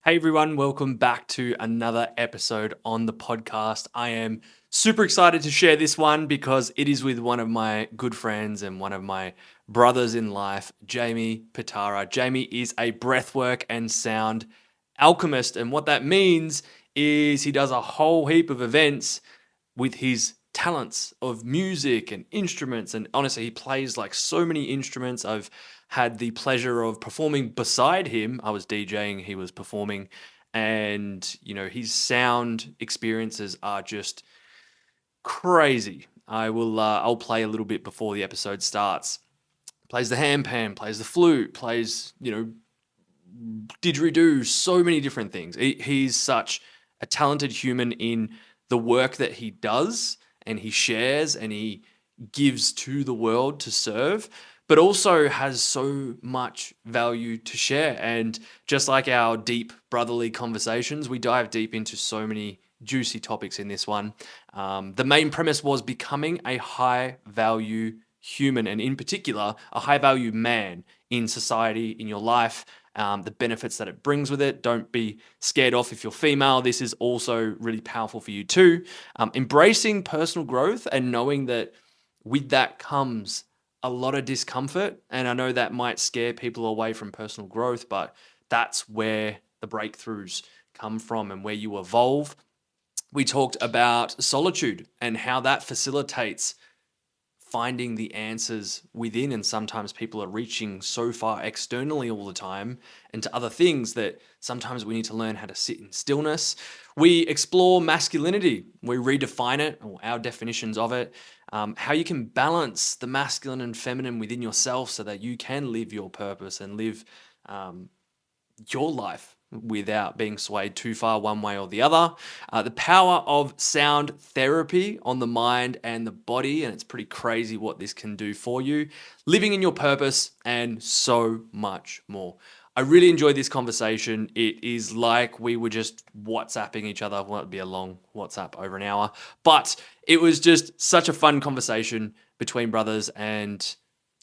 Hey everyone, welcome back to another episode on the podcast. I am super excited to share this one because it is with one of my good friends and one of my brothers in life, Jamie Patara. Jamie is a breathwork and sound alchemist, and what that means is he does a whole heap of events with his talents of music and instruments. And honestly, he plays like so many instruments. I've had the pleasure of performing beside him. I was DJing, he was performing. And, his sound experiences are just crazy. I'll play a little bit before the episode starts. Plays the handpan, plays the flute, plays, didgeridoo, so many different things. He's such a talented human in the work that he does and he shares and he gives to the world to serve, but also has so much value to share. And just like our deep brotherly conversations, we dive deep into so many juicy topics in this one. The main premise was becoming a high value human, and in particular, a high value man in society, in your life. The benefits that it brings with it. Don't be scared off if you're female. This is also really powerful for you too. Embracing personal growth and knowing that with that comes a lot of discomfort. And I know that might scare people away from personal growth, but that's where the breakthroughs come from and where you evolve. We talked about solitude and how that facilitates finding the answers within, and sometimes people are reaching so far externally all the time and to other things that sometimes we need to learn how to sit in stillness. We explore masculinity, we redefine it, or our definitions of it, how you can balance the masculine and feminine within yourself so that you can live your purpose and live your life without being swayed too far one way or the other. The power of sound therapy on the mind and the body, and it's pretty crazy what this can do for you. Living in your purpose, and so much more. I really enjoyed this conversation. It is like we were just WhatsApping each other. Well, it'd be a long WhatsApp, over an hour, but it was just such a fun conversation between brothers, and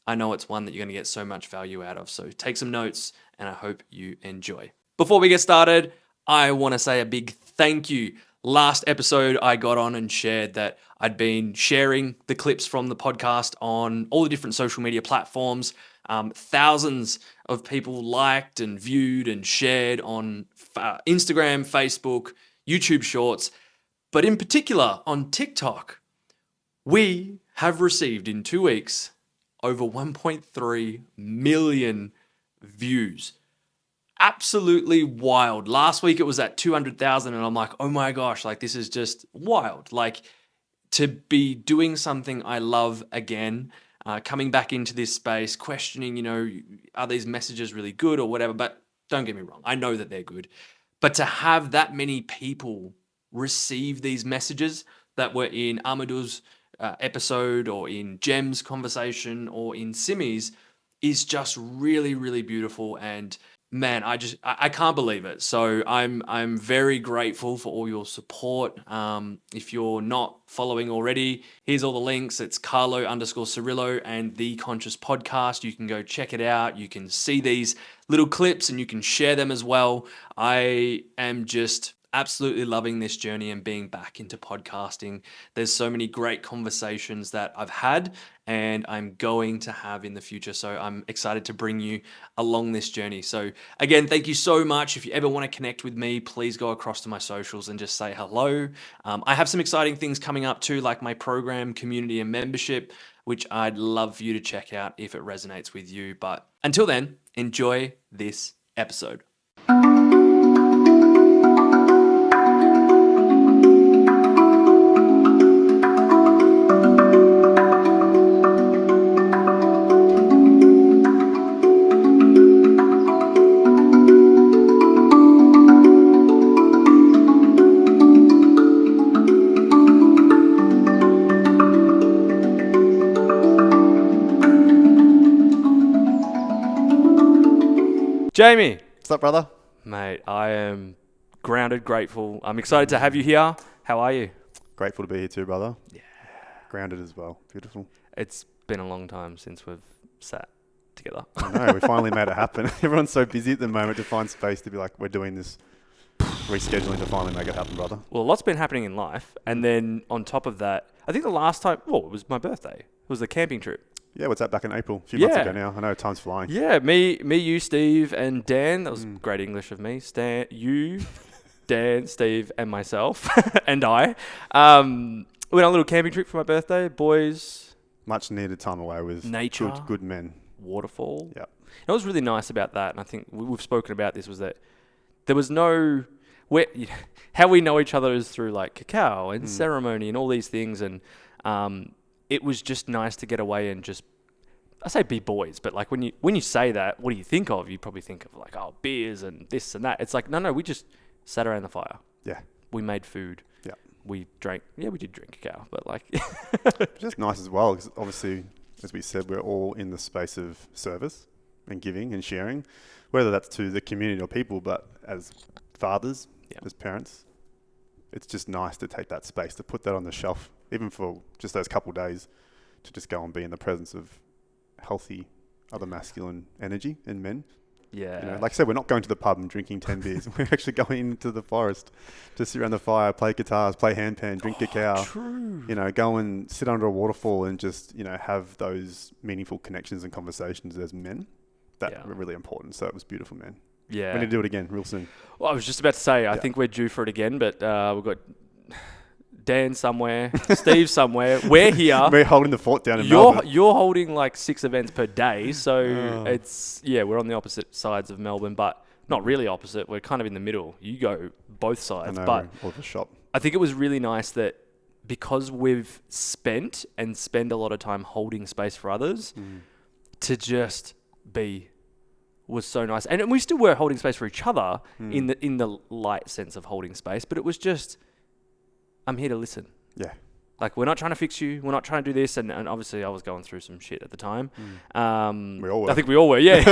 I know it's one that you're going to get so much value out of. So take some notes, and I hope you enjoy. Before we get started, I want to say a big thank you. Last episode, I got on and shared that I'd been sharing the clips from the podcast on all the different social media platforms. Thousands of people liked and viewed and shared on Instagram, Facebook, YouTube Shorts, but in particular on TikTok. We have received in 2 weeks over 1.3 million views. Absolutely wild. Last week it was at 200,000 and I'm like, oh my gosh, like this is just wild. Like to be doing something I love again, coming back into this space, questioning, are these messages really good or whatever? But don't get me wrong, I know that they're good. But to have that many people receive these messages that were in Amadou's episode or in Jem's conversation or in Simi's is just really, really beautiful. And man, I can't believe it. So I'm very grateful for all your support. If you're not following already, here's all the links. It's Carlo_Cirillo and The Conscious Podcast. You can go check it out. You can see these little clips and you can share them as well. I am just absolutely loving this journey and being back into podcasting. There's so many great conversations that I've had and I'm going to have in the future. So I'm excited to bring you along this journey. So again, thank you so much. If you ever want to connect with me, please go across to my socials and just say hello. I have some exciting things coming up too, like my program, community and membership, which I'd love for you to check out if it resonates with you. But until then, enjoy this episode. Jamie. What's up, brother? Mate, I am grounded, grateful. I'm excited to have you here. How are you? Grateful to be here too, brother. Yeah. Grounded as well. Beautiful. It's been a long time since we've sat together. I know, we finally made it happen. Everyone's so busy at the moment to find space to be like, we're doing this rescheduling to finally make it happen, brother. Well, a lot's been happening in life. And then on top of that, I think the last time, it was my birthday. It was the camping trip. Yeah, what's that, back in April? A few months ago now. I know time's flying. Yeah, me, you, Steve, and Dan. That was great English of me. Dan, Steve, and myself, and I. We went on a little camping trip for my birthday. Boys. Much needed time away with nature. Good men. Waterfall. Yep. And what was really nice about that, and I think we've spoken about this, was that there was how we know each other is through like cacao and ceremony and all these things, and it was just nice to get away and just, I say be boys, but like when you say that, what do you think of? You probably think of like, oh, beers and this and that. It's like, no, we just sat around the fire. Yeah. We made food. Yeah. We drank. Yeah, we did drink cacao, but like. Just nice as well, because obviously, as we said, we're all in the space of service and giving and sharing, whether that's to the community or people, but as fathers, as parents, it's just nice to take that space, to put that on the shelf, even for just those couple of days, to just go and be in the presence of healthy other masculine energy in men. Yeah. You know, like I said, we're not going to the pub and drinking 10 beers. We're actually going into the forest to sit around the fire, play guitars, play handpan, drink cacao. True. You know, go and sit under a waterfall and just, have those meaningful connections and conversations as men that are really important. So it was beautiful, man. Yeah. We need to do it again real soon. Well, I was just about to say, I think we're due for it again, but we've got Dan somewhere, Steve somewhere. We're here. We're holding the fort down in Melbourne. You're holding like 6 events per day, so we're on the opposite sides of Melbourne, but not really opposite. We're kind of in the middle. You go both sides, but all the shop. I think it was really nice that because we've spend a lot of time holding space for others, to just be was so nice, and we still were holding space for each other in the light sense of holding space, but it was just, I'm here to listen. Yeah. Like, we're not trying to fix you. We're not trying to do this. And obviously I was going through some shit at the time. We all were. I think we all were. Yeah.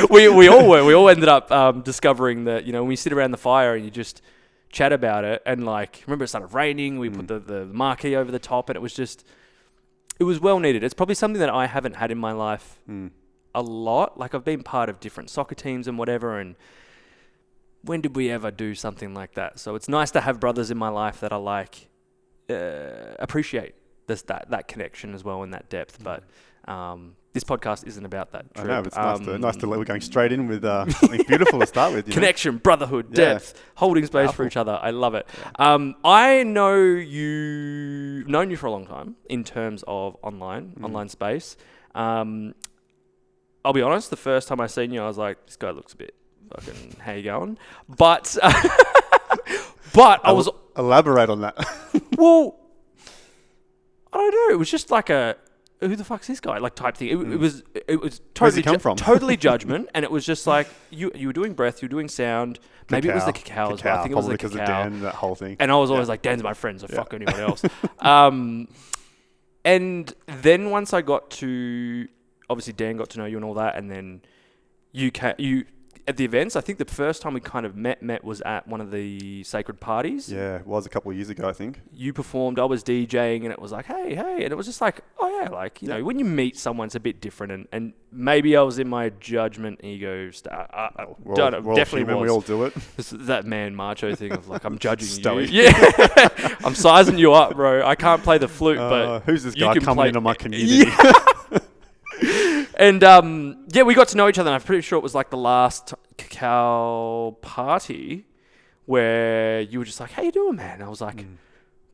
we all were. We all ended up discovering that, when we sit around the fire and you just chat about it, and like, remember it started raining. We put the marquee over the top, and it was well needed. It's probably something that I haven't had in my life a lot. Like, I've been part of different soccer teams and whatever, and when did we ever do something like that? So it's nice to have brothers in my life that I like, appreciate that connection as well, and that depth. But this podcast isn't about that. I know, it's nice to we're going straight in with something beautiful to start with. Connection, brotherhood, depth, holding space for each other. I love it. Yeah. I known you for a long time in terms of online space. I'll be honest, the first time I seen you, I was like, this guy looks a bit fucking, how you going? But I was... Elaborate on that. Well, I don't know. It was just like who the fuck's this guy? Like, type thing. It was totally totally judgment, and it was just like you were doing breath, you were doing sound. Maybe it was the cacao as well. I think it was the cacao. Because of Dan, that whole thing. And I was always like, Dan's my friend, so fuck anyone else. And then once I got to, obviously Dan got to know you and all that, and then you at the events, I think the first time we kind of met was at one of the sacred parties. Yeah, it was a couple of years ago, I think. You performed, I was DJing, and it was like, hey, and it was just like, oh yeah, like, you know, when you meet someone, it's a bit different, and maybe I was in my judgment ego. Definitely was. We all do it. That man macho thing of like, I'm judging Stoic. you. Yeah, I'm sizing you up, bro. I can't play the flute, but who's this guy coming into my community? Yeah. And we got to know each other, and I'm pretty sure it was like the last cacao party where you were just like, how you doing, man? And I was like,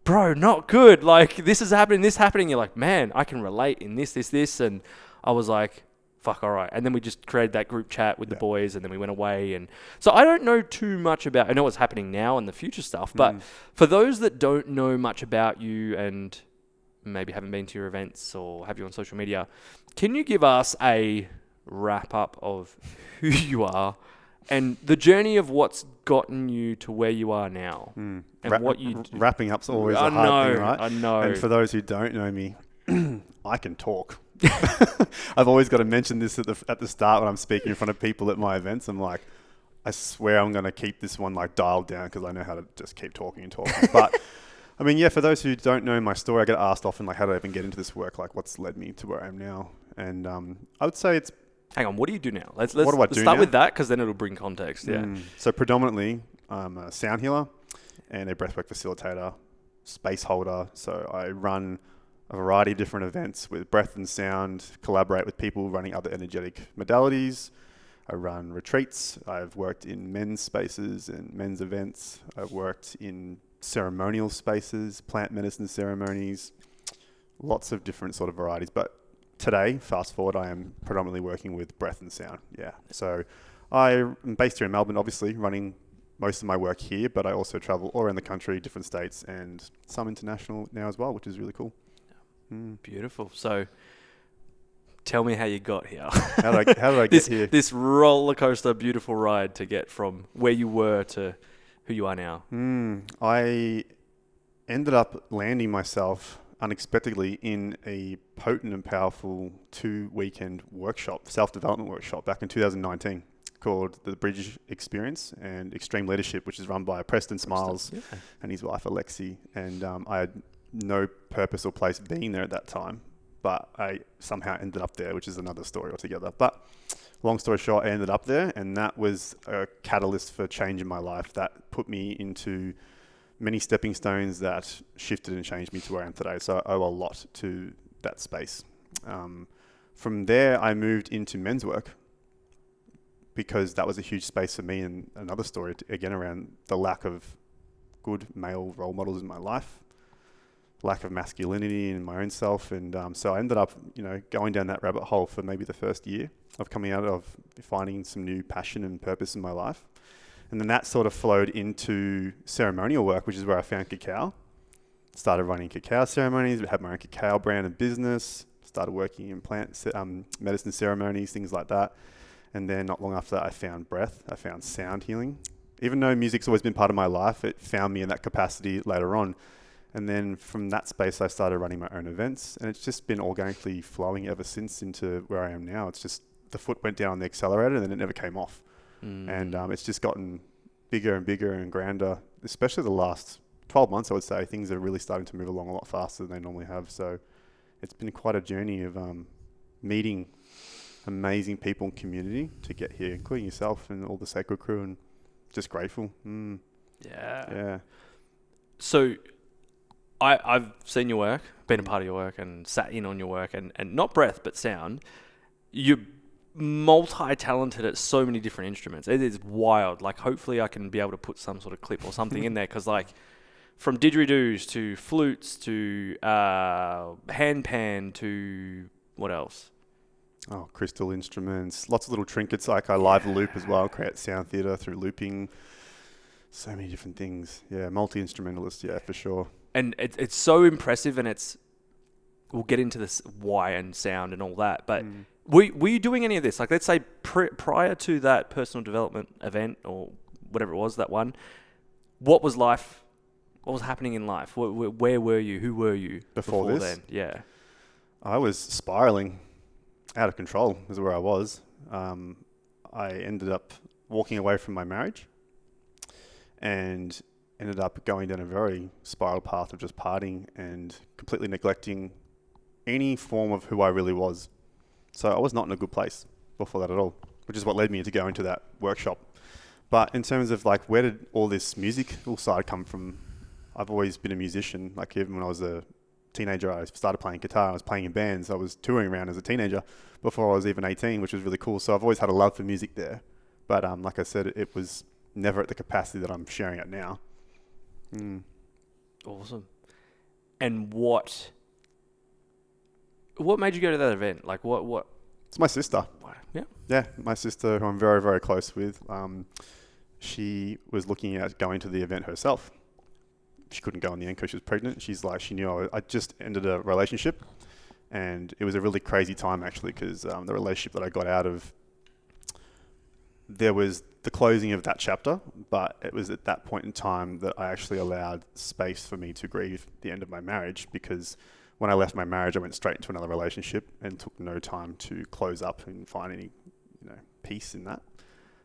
bro, not good. Like, this is happening. You're like, man, I can relate in this. And I was like, fuck, all right. And then we just created that group chat with the boys, and then we went away. And so I don't know too much I know what's happening now and the future stuff, but for those that don't know much about you and maybe haven't been to your events or have you on social media, can you give us a wrap up of who you are and the journey of what's gotten you to where you are now and what you do? Wrapping up's always a hard thing, right? I know. And for those who don't know me, I can talk. I've always got to mention this at the start when I'm speaking in front of people at my events. I'm like, I swear I'm going to keep this one like dialed down because I know how to just keep talking. But I mean, for those who don't know my story, I get asked often, like, how did I even get into this work? Like, what's led me to where I am now? And I would say it's... Hang on, what do you do now? Let's start with that, because then it'll bring context, yeah. So predominantly, I'm a sound healer and a breathwork facilitator, space holder. So I run a variety of different events with breath and sound, collaborate with people running other energetic modalities. I run retreats. I've worked in men's spaces and men's events. I've worked in ceremonial spaces, plant medicine ceremonies, lots of different sort of varieties. But today, fast forward, I am predominantly working with breath and sound. Yeah. So I'm based here in Melbourne, obviously, running most of my work here, but I also travel all around the country, different states, and some international now as well, which is really cool. Beautiful. So tell me how you got here. How did I get here? This roller coaster, beautiful ride to get from where you were to who you are now. I ended up landing myself unexpectedly in a potent and powerful 2-weekend workshop, self-development workshop back in 2019 called the Bridge Experience and Extreme Leadership, which is run by Preston Smiles and his wife Alexi. And I had no purpose or place being there at that time, but I somehow ended up there, which is another story altogether. But long story short, I ended up there, and that was a catalyst for change in my life that put me into many stepping stones that shifted and changed me to where I am today. So I owe a lot to that space. From there, I moved into men's work because that was a huge space for me, and another story again around the lack of good male role models in my life, lack of masculinity in my own self. And so I ended up, going down that rabbit hole for maybe the first year of coming out of finding some new passion and purpose in my life. And then that sort of flowed into ceremonial work, which is where I found cacao. Started running cacao ceremonies, had my own cacao brand and business, started working in plant medicine ceremonies, things like that. And then not long after that, I found breath, I found sound healing. Even though music's always been part of my life, it found me in that capacity later on. And then from that space, I started running my own events, and it's just been organically flowing ever since into where I am now. It's just the foot went down on the accelerator and then it never came off. And it's just gotten bigger and bigger and grander, especially the last 12 months, I would say. Things are really starting to move along a lot faster than they normally have. So it's been quite a journey of meeting amazing people and community to get here, including yourself and all the Sacred Crew, and just grateful. Yeah. So I've seen your work, been a part of your work, and sat in on your work, and not breath, but sound. You're multi-talented at so many different instruments. It is wild. Like, hopefully I can be able to put some sort of clip or something in there, because like from didgeridoos to flutes to handpan to what else? Oh, crystal instruments, lots of little trinkets. Like I live loop as well, create sound theatre through looping. So many different things. Yeah, multi-instrumentalist, yeah, for sure. And it's so impressive, and we'll get into this why and sound and all that, but were you doing any of this? Like, let's say prior to that personal development event or whatever it was, that one, what was life? What was happening in life? Where were you? Who were you before this? then? Yeah. I was spiraling out of control is where I was. I ended up walking away from my marriage and ended up going down a very spiral path of just partying and completely neglecting any form of who I really was. So I was not in a good place before that at all, which is what led me to go into that workshop. But in terms of like, where did all this musical side come from? I've always been a musician. Like, even when I was a teenager, I started playing guitar. I was playing in bands. I was touring around as a teenager before I was even 18, which was really cool. So I've always had a love for music there. But like I said, it was never at the capacity that I'm sharing it now. Awesome. And what made you go to that event? Like, what? It's my sister. Yeah. Yeah, my sister, who I'm very, very close with. She was looking at going to the event herself. She couldn't go in the end because she was pregnant. She's like, she knew I just ended a relationship, and it was a really crazy time actually, because the relationship that I got out of, there was the closing of that chapter, but it was at that point in time that I actually allowed space for me to grieve the end of my marriage, because when I left my marriage, I went straight into another relationship and took no time to close up and find any, peace in that.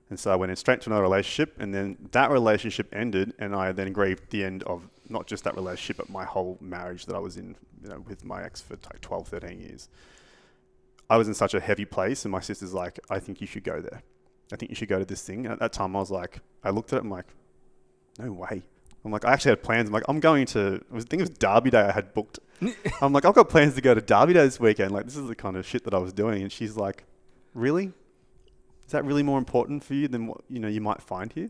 And so I went in straight to another relationship, and then that relationship ended, and I then grieved the end of not just that relationship, but my whole marriage that I was in, with my ex for like 12, 13 years. I was in such a heavy place, and my sister's like, I think you should go there. I think you should go to this thing. And at that time, I was like, I looked at it, I'm like, no way. I'm like, I actually had plans. I'm like, I'm going to, I think it was Derby Day I had booked. I'm like, I've got plans to go to Derby Day this weekend. Like, this is the kind of shit that I was doing. And she's like, really? Is that really more important for you than what, you might find here?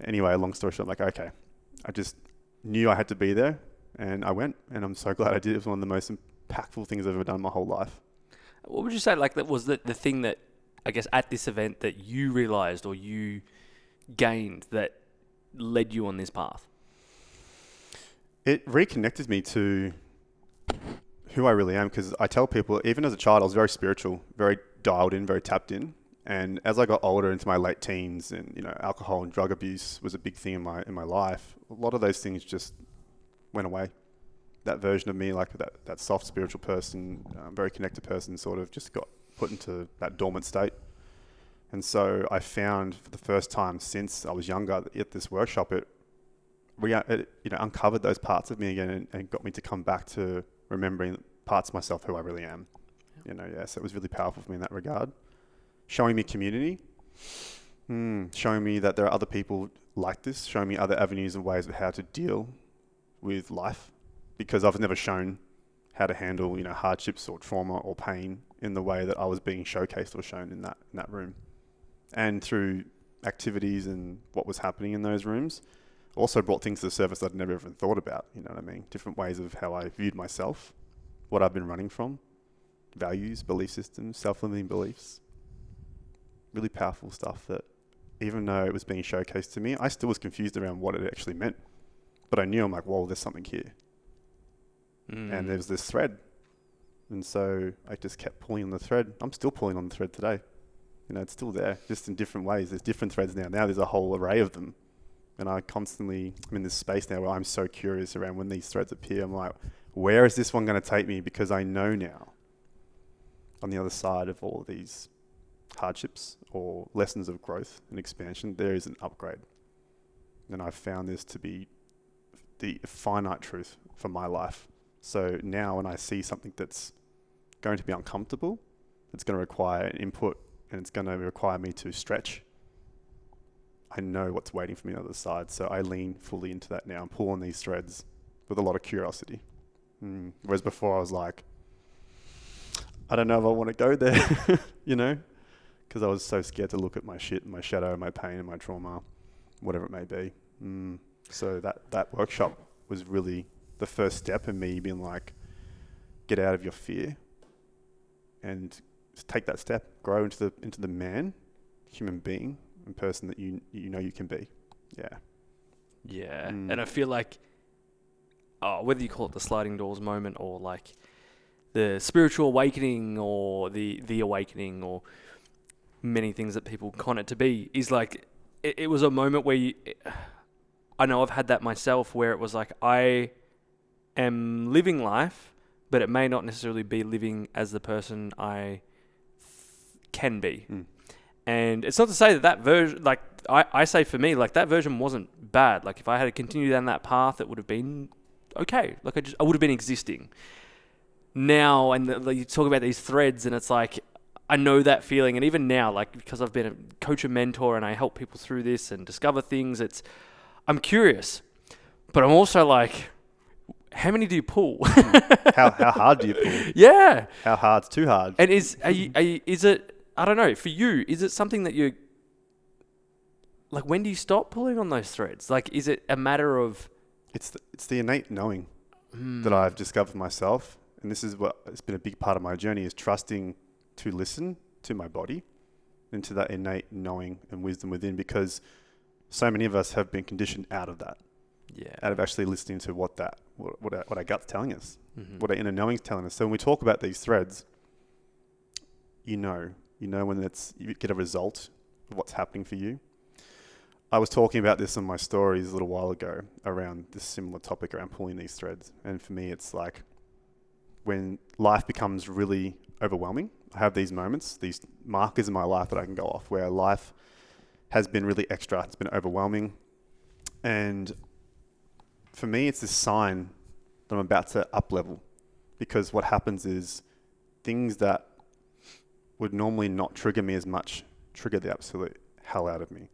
Anyway, long story short, I'm like, okay. I just knew I had to be there, and I went, and I'm so glad I did. It was one of the most impactful things I've ever done in my whole life. What would you say, like, that was the thing that, I guess, at this event that you realized or you gained that led you on this path? It reconnected me to who I really am, because I tell people, even as a child, I was very spiritual, very dialed in, very tapped in. And as I got older into my late teens, and alcohol and drug abuse was a big thing in my life, a lot of those things just went away. That version of me, like that soft spiritual person, very connected person, sort of just got put into that dormant state. And so I found for the first time since I was younger at this workshop, it uncovered those parts of me again, and got me to come back to remembering parts of myself who I really am. So it was really powerful for me in that regard. Showing me community, showing me that there are other people like this, showing me other avenues and ways of how to deal with life, because I've never shown how to handle, hardships or trauma or pain in the way that I was being showcased or shown in that room. And through activities and what was happening in those rooms, also brought things to the surface I'd never even thought about, different ways of how I viewed myself, what I've been running from, values, belief systems, self-limiting beliefs. Really powerful stuff that, even though it was being showcased to me, I still was confused around what it actually meant. But I knew, I'm like, whoa, there's something here. And there's this thread. And so I just kept pulling on the thread. I'm still pulling on the thread today. It's still there, just in different ways. There's different threads now. Now there's a whole array of them. And I'm in this space now where I'm so curious around when these threads appear. I'm like, where is this one going to take me? Because I know now, on the other side of all of these hardships or lessons of growth and expansion, there is an upgrade. And I've found this to be the finite truth for my life. So now when I see something that's going to be uncomfortable, it's going to require an input, and it's going to require me to stretch, I know what's waiting for me on the other side. So I lean fully into that now and pull on these threads with a lot of curiosity. Whereas before I was like, I don't know if I want to go there, because I was so scared to look at my shit, my shadow, my pain and my trauma, whatever it may be. So that workshop was really the first step in me being like, get out of your fear and take that step, grow into the man, human being and person that you can be. Yeah. And I feel like, whether you call it the sliding doors moment or like the spiritual awakening or the awakening or many things that people con it to be, is like, it was a moment where I know I've had that myself, where it was like, I am living life, but it may not necessarily be living as the person I can be. And it's not to say that version, like I say for me, like that version wasn't bad. Like if I had continued down that path, it would have been okay. Like I would have been existing. Now, and you talk about these threads, and it's like, I know that feeling. And even now, like, because I've been a coach and mentor and I help people through this and discover things, I'm curious, but I'm also like, how many do you pull? How hard do you pull? Yeah. How hard's too hard? And is it, I don't know, for you, is it something that you, like, when do you stop pulling on those threads? Like, is it a matter of... It's the innate knowing that I've discovered myself. And this is what it's been a big part of my journey, is trusting to listen to my body and to that innate knowing and wisdom within, because so many of us have been conditioned out of that. Yeah. Out of actually listening to what our gut's telling us, what our inner knowing's telling us. So when we talk about these threads, you know when you get a result of what's happening for you. I was talking about this on my stories a little while ago around this similar topic around pulling these threads. And for me, it's like when life becomes really overwhelming, I have these moments, these markers in my life that I can go off where life has been really extra. It's been overwhelming. And for me, it's this sign that I'm about to up level, because what happens is things that would normally not trigger me as much trigger the absolute hell out of me.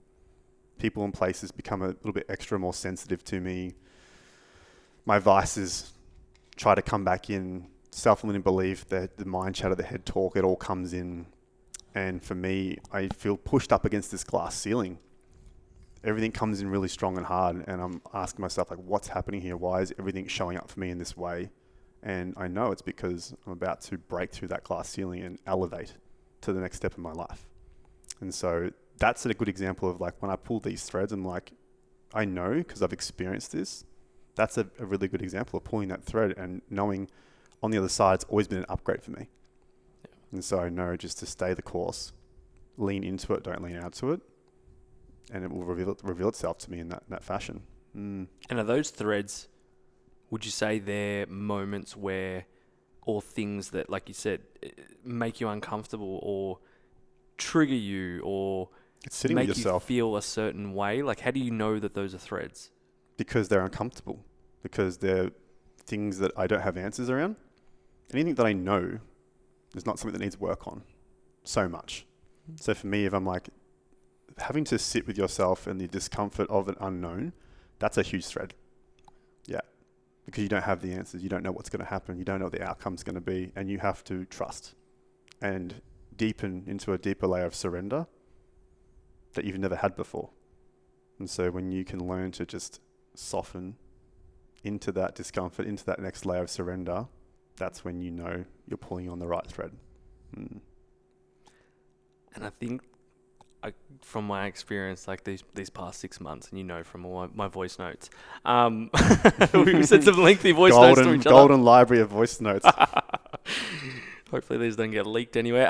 people and places become a little bit extra more sensitive to me. My vices try to come back in. Self-limiting belief, the mind chatter, the head talk, it all comes in. And for me, I feel pushed up against this glass ceiling. Everything comes in really strong and hard. And I'm asking myself, like, what's happening here? Why is everything showing up for me in this way? And I know it's because I'm about to break through that glass ceiling and elevate to the next step in my life. And so that's a good example of, like, when I pull these threads, I'm like, I know because I've experienced this. That's a really good example of pulling that thread and knowing on the other side, it's always been an upgrade for me. Yeah. And so I know just to stay the course, lean into it, don't lean out to it, and it will reveal itself to me in that fashion. And are those threads, would you say they're moments where, or things that, like you said, make you uncomfortable or trigger you or it's sitting make with yourself. You feel a certain way? Like, how do you know that those are threads? Because they're uncomfortable. Because they're things that I don't have answers around. Anything that I know is not something that needs work on so much. So for me, if I'm like having to sit with yourself and the discomfort of an unknown, that's a huge thread. Yeah. Because you don't have the answers. You don't know what's going to happen. You don't know what the outcome's going to be. And you have to trust and deepen into a deeper layer of surrender that you've never had before. And so when you can learn to just soften into that discomfort, into that next layer of surrender, that's when you know you're pulling on the right thread. And I think from my experience, like these past 6 months, and from all my voice notes, we sent some lengthy voice notes to each other. Golden library of voice notes. Hopefully these don't get leaked anyway,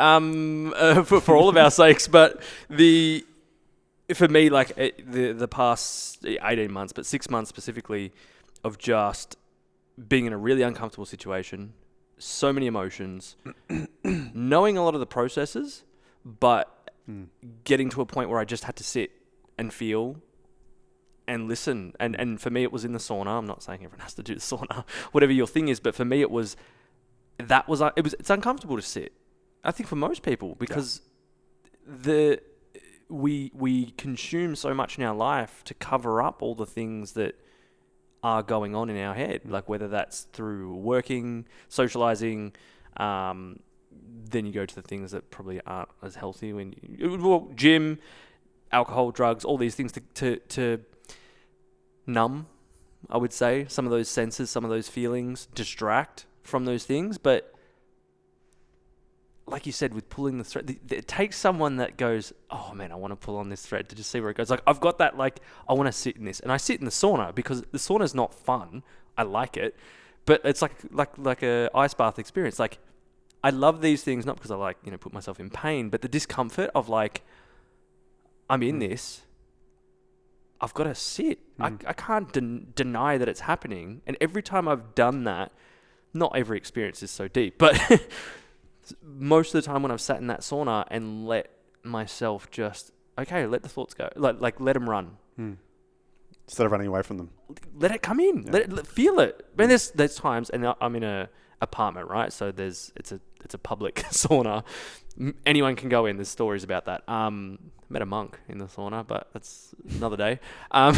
for all of our sakes. But for me, like the past 18 months, but 6 months specifically, of just being in a really uncomfortable situation, so many emotions, knowing a lot of the processes, but getting to a point where I just had to sit and feel and listen. And for me, it was in the sauna. I'm not saying everyone has to do the sauna, whatever your thing is, but for me, it's uncomfortable to sit. I think for most people, because we consume so much in our life to cover up all the things that are going on in our head, like whether that's through working, socializing, then you go to the things that probably aren't as healthy gym, alcohol, drugs, all these things to numb, I would say, some of those senses, some of those feelings, distract from those things. But like you said, with pulling the thread, it takes someone that goes, oh man, I want to pull on this thread to just see where it goes. Like, I've got that, like, I want to sit in this. And I sit in the sauna because the sauna's not fun. I like it. But it's like a ice bath experience. Like, I love these things, not because I like, put myself in pain, but the discomfort of, like, I'm in this. I've got to sit. I can't deny that it's happening. And every time I've done that, not every experience is so deep, but most of the time when I've sat in that sauna and let myself just, okay, let the thoughts go. Like let them run. Instead of running away from them. Let it come in. Yeah. Feel it. I mean, there's times, and I'm in a apartment, right? So it's a public sauna. Anyone can go in. There's stories about that. Met a monk in the sauna, but that's another day. I'm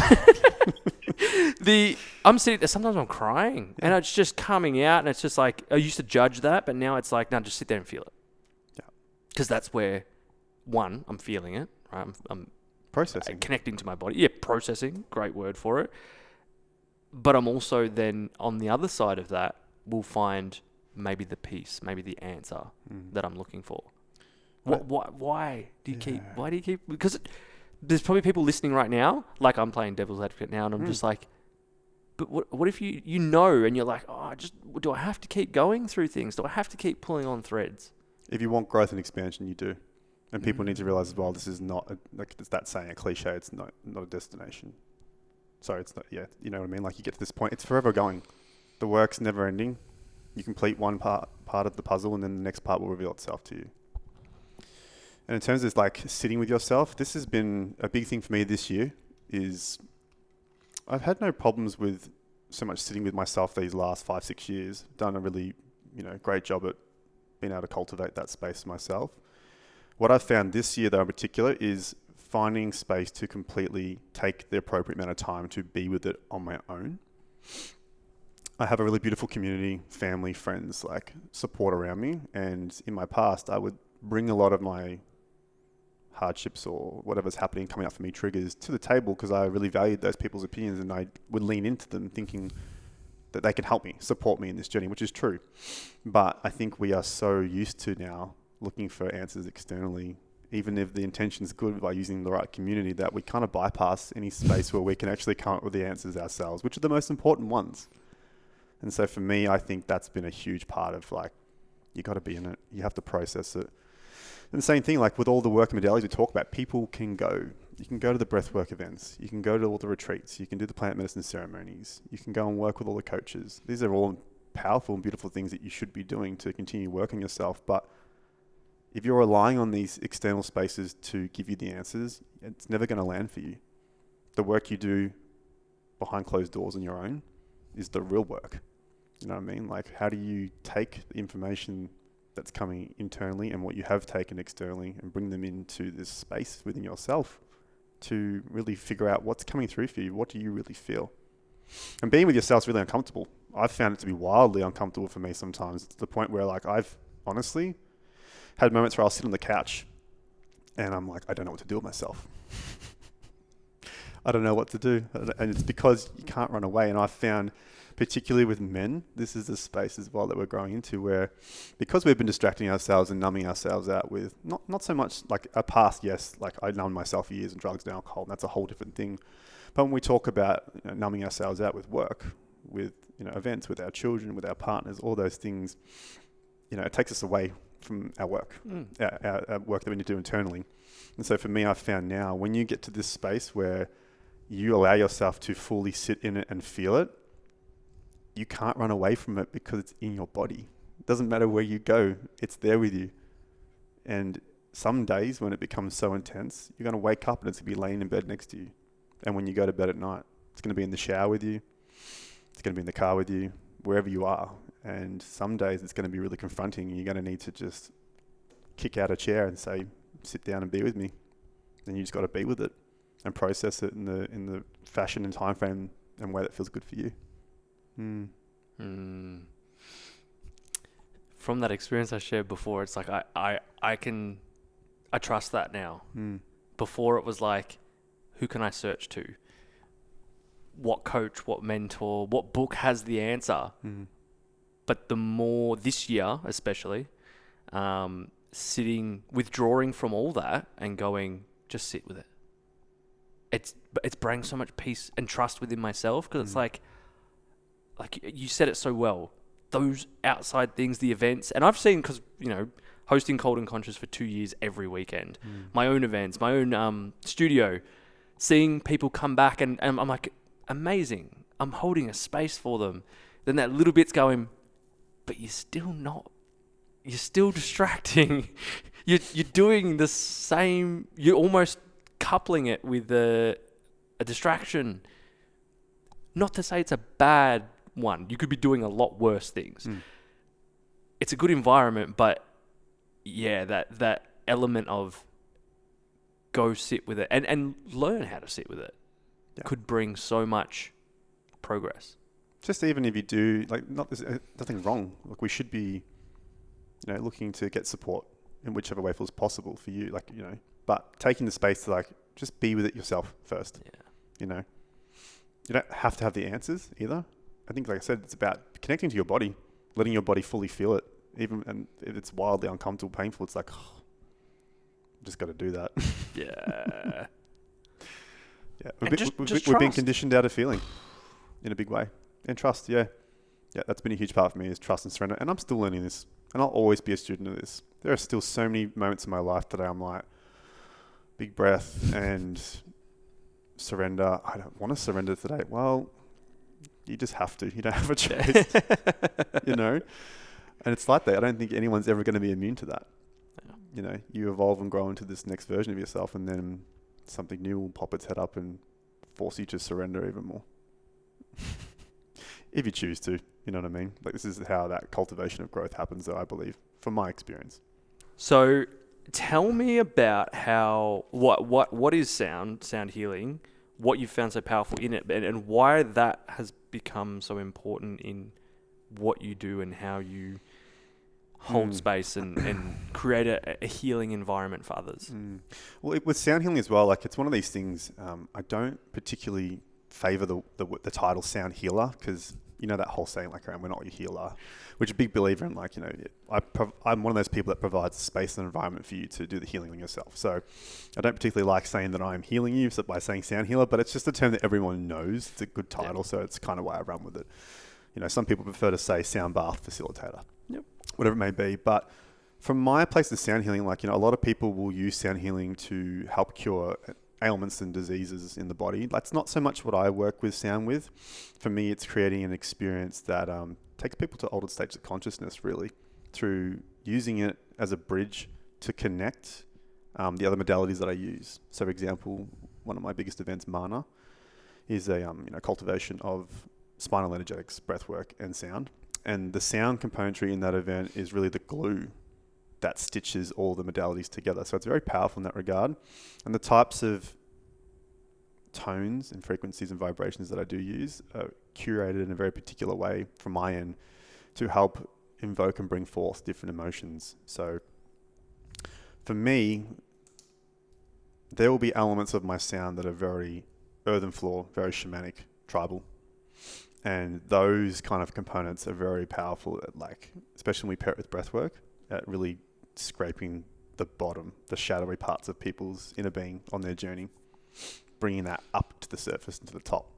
sitting there, sometimes I'm crying, and it's just coming out, and it's just like, I used to judge that, but now it's like, no, just sit there and feel it. Yeah. Because that's where, one, I'm feeling it, right? I'm processing. Connecting to my body. Yeah, processing, great word for it. But I'm also then, on the other side of that, will find maybe the peace, maybe the answer that I'm looking for. Why do you keep? Because there's probably people listening right now, like I'm playing devil's advocate now, and I'm just like, but what if you and you're like, do I have to keep going through things? Do I have to keep pulling on threads? If you want growth and expansion, you do, and people need to realize as well. This is not it's that saying, a cliche. It's not a destination. Sorry, it's not. Yeah, you know what I mean. Like, you get to this point, it's forever going. The work's never ending. You complete one part of the puzzle, and then the next part will reveal itself to you. And in terms of like sitting with yourself, this has been a big thing for me this year. Is I've had no problems with so much sitting with myself these last 5-6 years. Done a really great job at being able to cultivate that space myself. What I've found this year though in particular is finding space to completely take the appropriate amount of time to be with it on my own. I have a really beautiful community, family, friends, like support around me. And in my past, I would bring a lot of my hardships or whatever's happening, coming up for me, triggers to the table because I really valued those people's opinions, and I would lean into them thinking that they can help me, support me in this journey, which is true. But I think we are so used to now looking for answers externally, even if the intention is good by using the right community, that we kind of bypass any space where we can actually come up with the answers ourselves, which are the most important ones. And so for me, I think that's been a huge part of like, you got to be in it. You have to process it. And the same thing, like with all the work modalities we talk about, people can go. You can go to the breathwork events. You can go to all the retreats. You can do the plant medicine ceremonies. You can go and work with all the coaches. These are all powerful and beautiful things that you should be doing to continue working yourself. But if you're relying on these external spaces to give you the answers, it's never going to land for you. The work you do behind closed doors on your own is the real work. You know what I mean? Like, how do you take the information that's coming internally and what you have taken externally and bring them into this space within yourself to really figure out what's coming through for you? What do you really feel? And being with yourself is really uncomfortable. I've found it to be wildly uncomfortable for me sometimes, to the point where like I've honestly had moments where I'll sit on the couch and I'm like, I don't know what to do with myself. I don't know what to do. And it's because you can't run away. And I've found, particularly with men, this is the space as well that we're growing into, where because we've been distracting ourselves and numbing ourselves out with not so much like a past, yes, like I numbed myself for years in drugs and alcohol, and that's a whole different thing. But when we talk about numbing ourselves out with work, with events, with our children, with our partners, all those things, it takes us away from our work, our work that we need to do internally. And so for me, I've found now, when you get to this space where you allow yourself to fully sit in it and feel it, you can't run away from it because it's in your body. It doesn't matter where you go, it's there with you. And some days when it becomes so intense, you're going to wake up and it's going to be laying in bed next to you. And when you go to bed at night, it's going to be in the shower with you. It's going to be in the car with you, wherever you are. And some days it's going to be really confronting. You're going to need to just kick out a chair and say, sit down and be with me. And you just got to be with it and process it in the fashion and time frame and way that feels good for you. From that experience I shared before, it's like I trust that now. Before it was like, who can I search to? What coach, what mentor, what book has the answer? But the more this year, especially, withdrawing from all that and going, just sit with it. It's bringing so much peace and trust within myself, because it's like you said it so well. Those outside things, the events, and I've seen, because hosting Cold and Conscious for 2 years every weekend, my own events, my own studio, seeing people come back and I'm like, amazing. I'm holding a space for them. Then that little bit's going, but you're still distracting. You're doing the same. You're almost coupling it with a distraction. Not to say it's a bad one. You could be doing a lot worse things. It's a good environment, but yeah, that element of go sit with it and learn how to sit with it could bring so much progress. Just even if you do, nothing wrong. Like, we should be, looking to get support in whichever way feels possible for you. But taking the space to just be with it yourself first. Yeah. You don't have to have the answers either. I think, like I said, it's about connecting to your body, letting your body fully feel it. And if it's wildly uncomfortable, painful, it's like, just got to do that. Yeah. We've been conditioned out of feeling in a big way. And trust, yeah, that's been a huge part for me, is trust and surrender. And I'm still learning this. And I'll always be a student of this. There are still so many moments in my life today I'm like, big breath and surrender. I don't want to surrender today. Well, you just have to. You don't have a choice. And it's like that. I don't think anyone's ever going to be immune to that. You evolve and grow into this next version of yourself, and then something new will pop its head up and force you to surrender even more. If you choose to, you know what I mean? This is how that cultivation of growth happens, though, I believe, from my experience. So Tell me about what is sound healing, what you found so powerful in it, and why that has become so important in what you do and how you hold space and create a healing environment for others. Well, with sound healing as well, like it's one of these things. I don't particularly favor the title sound healer, because you know that whole saying like around we're not your healer, which is a big believer in. Like, you know, I'm one of those people that provides space and environment for you to do the healing on yourself. So I don't particularly like saying that I'm healing you by saying sound healer, but it's just a term that everyone knows. It's a good title, so it's kind of why I run with it. You know, some people prefer to say sound bath facilitator. Yep. Whatever it may be. But from my place of sound healing, like, you know, a lot of people will use sound healing to help cure ailments and diseases in the body. That's not so much what I work with sound with. For me, it's creating an experience that takes people to altered states of consciousness, really, through using it as a bridge to connect the other modalities that I use. So, for example, one of my biggest events, Mana, is a cultivation of spinal energetics, breathwork, and sound. And the sound componentry in that event is really the glue that stitches all the modalities together. So it's very powerful in that regard. And the types of tones and frequencies and vibrations that I do use are curated in a very particular way from my end to help invoke and bring forth different emotions. So for me, there will be elements of my sound that are very earthen floor, very shamanic, tribal. And those kind of components are very powerful at, like, especially when we pair it with breathwork, at really scraping the bottom, the shadowy parts of people's inner being on their journey, bringing that up to the surface and to the top.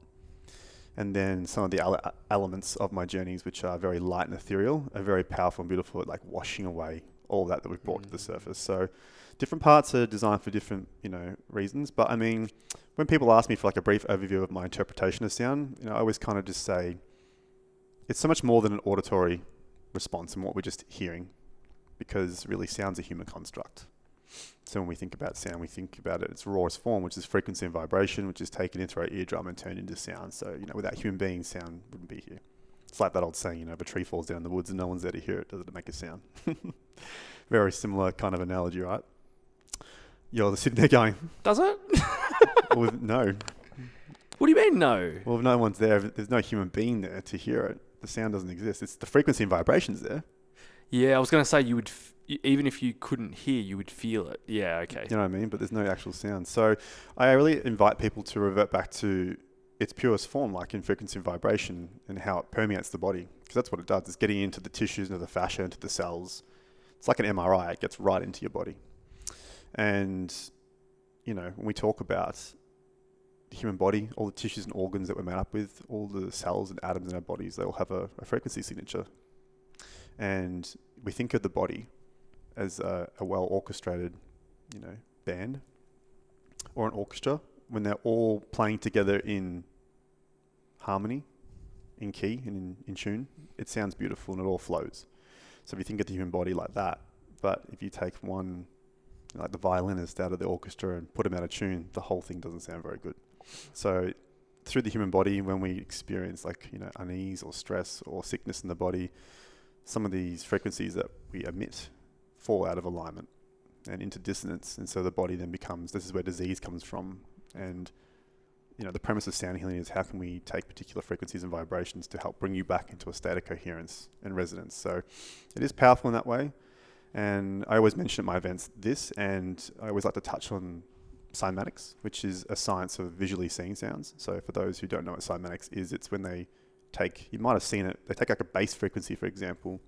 And then some of the elements of my journeys, which are very light and ethereal, are very powerful and beautiful at, like, washing away all that we've brought to the surface. So different parts are designed for different, reasons. But I mean, when people ask me for like a brief overview of my interpretation of sound, I always kind of just say, it's so much more than an auditory response and what we're just hearing, because really sound's a human construct. So when we think about sound, we think about it its rawest form, which is frequency and vibration, which is taken into our eardrum and turned into sound. So, without human beings, sound wouldn't be here. It's like that old saying, if a tree falls down in the woods and no one's there to hear it, does it make a sound? Very similar kind of analogy, right? You're sitting there going, does it? Well, no. What do you mean, no? Well, if no one's there, if there's no human being there to hear it, the sound doesn't exist. It's the frequency and vibrations there. Yeah, I was going to say you would, even if you couldn't hear, you would feel it. Yeah, okay. You know what I mean? But there's no actual sound. So I really invite people to revert back to its purest form, like in frequency and vibration, and how it permeates the body. Because that's what it does. It's getting into the tissues, into the fascia, into the cells. It's like an MRI. It gets right into your body. And, when we talk about the human body, all the tissues and organs that we're made up with, all the cells and atoms in our bodies, they all have a frequency signature. And we think of the body as a well-orchestrated, band or an orchestra. When they're all playing together in harmony, in key and in tune, it sounds beautiful and it all flows. So if you think of the human body like that, but if you take one, like the violinist out of the orchestra and put him out of tune, the whole thing doesn't sound very good. So through the human body, when we experience unease or stress or sickness in the body, some of these frequencies that we emit fall out of alignment and into dissonance. And so the body then this is where disease comes from. And, the premise of sound healing is how can we take particular frequencies and vibrations to help bring you back into a state of coherence and resonance. So it is powerful in that way. And I always mention at my events and I always like to touch on cymatics, which is a science of visually seeing sounds. So for those who don't know what cymatics is, it's when they you might have seen it, they take like a bass frequency, for example,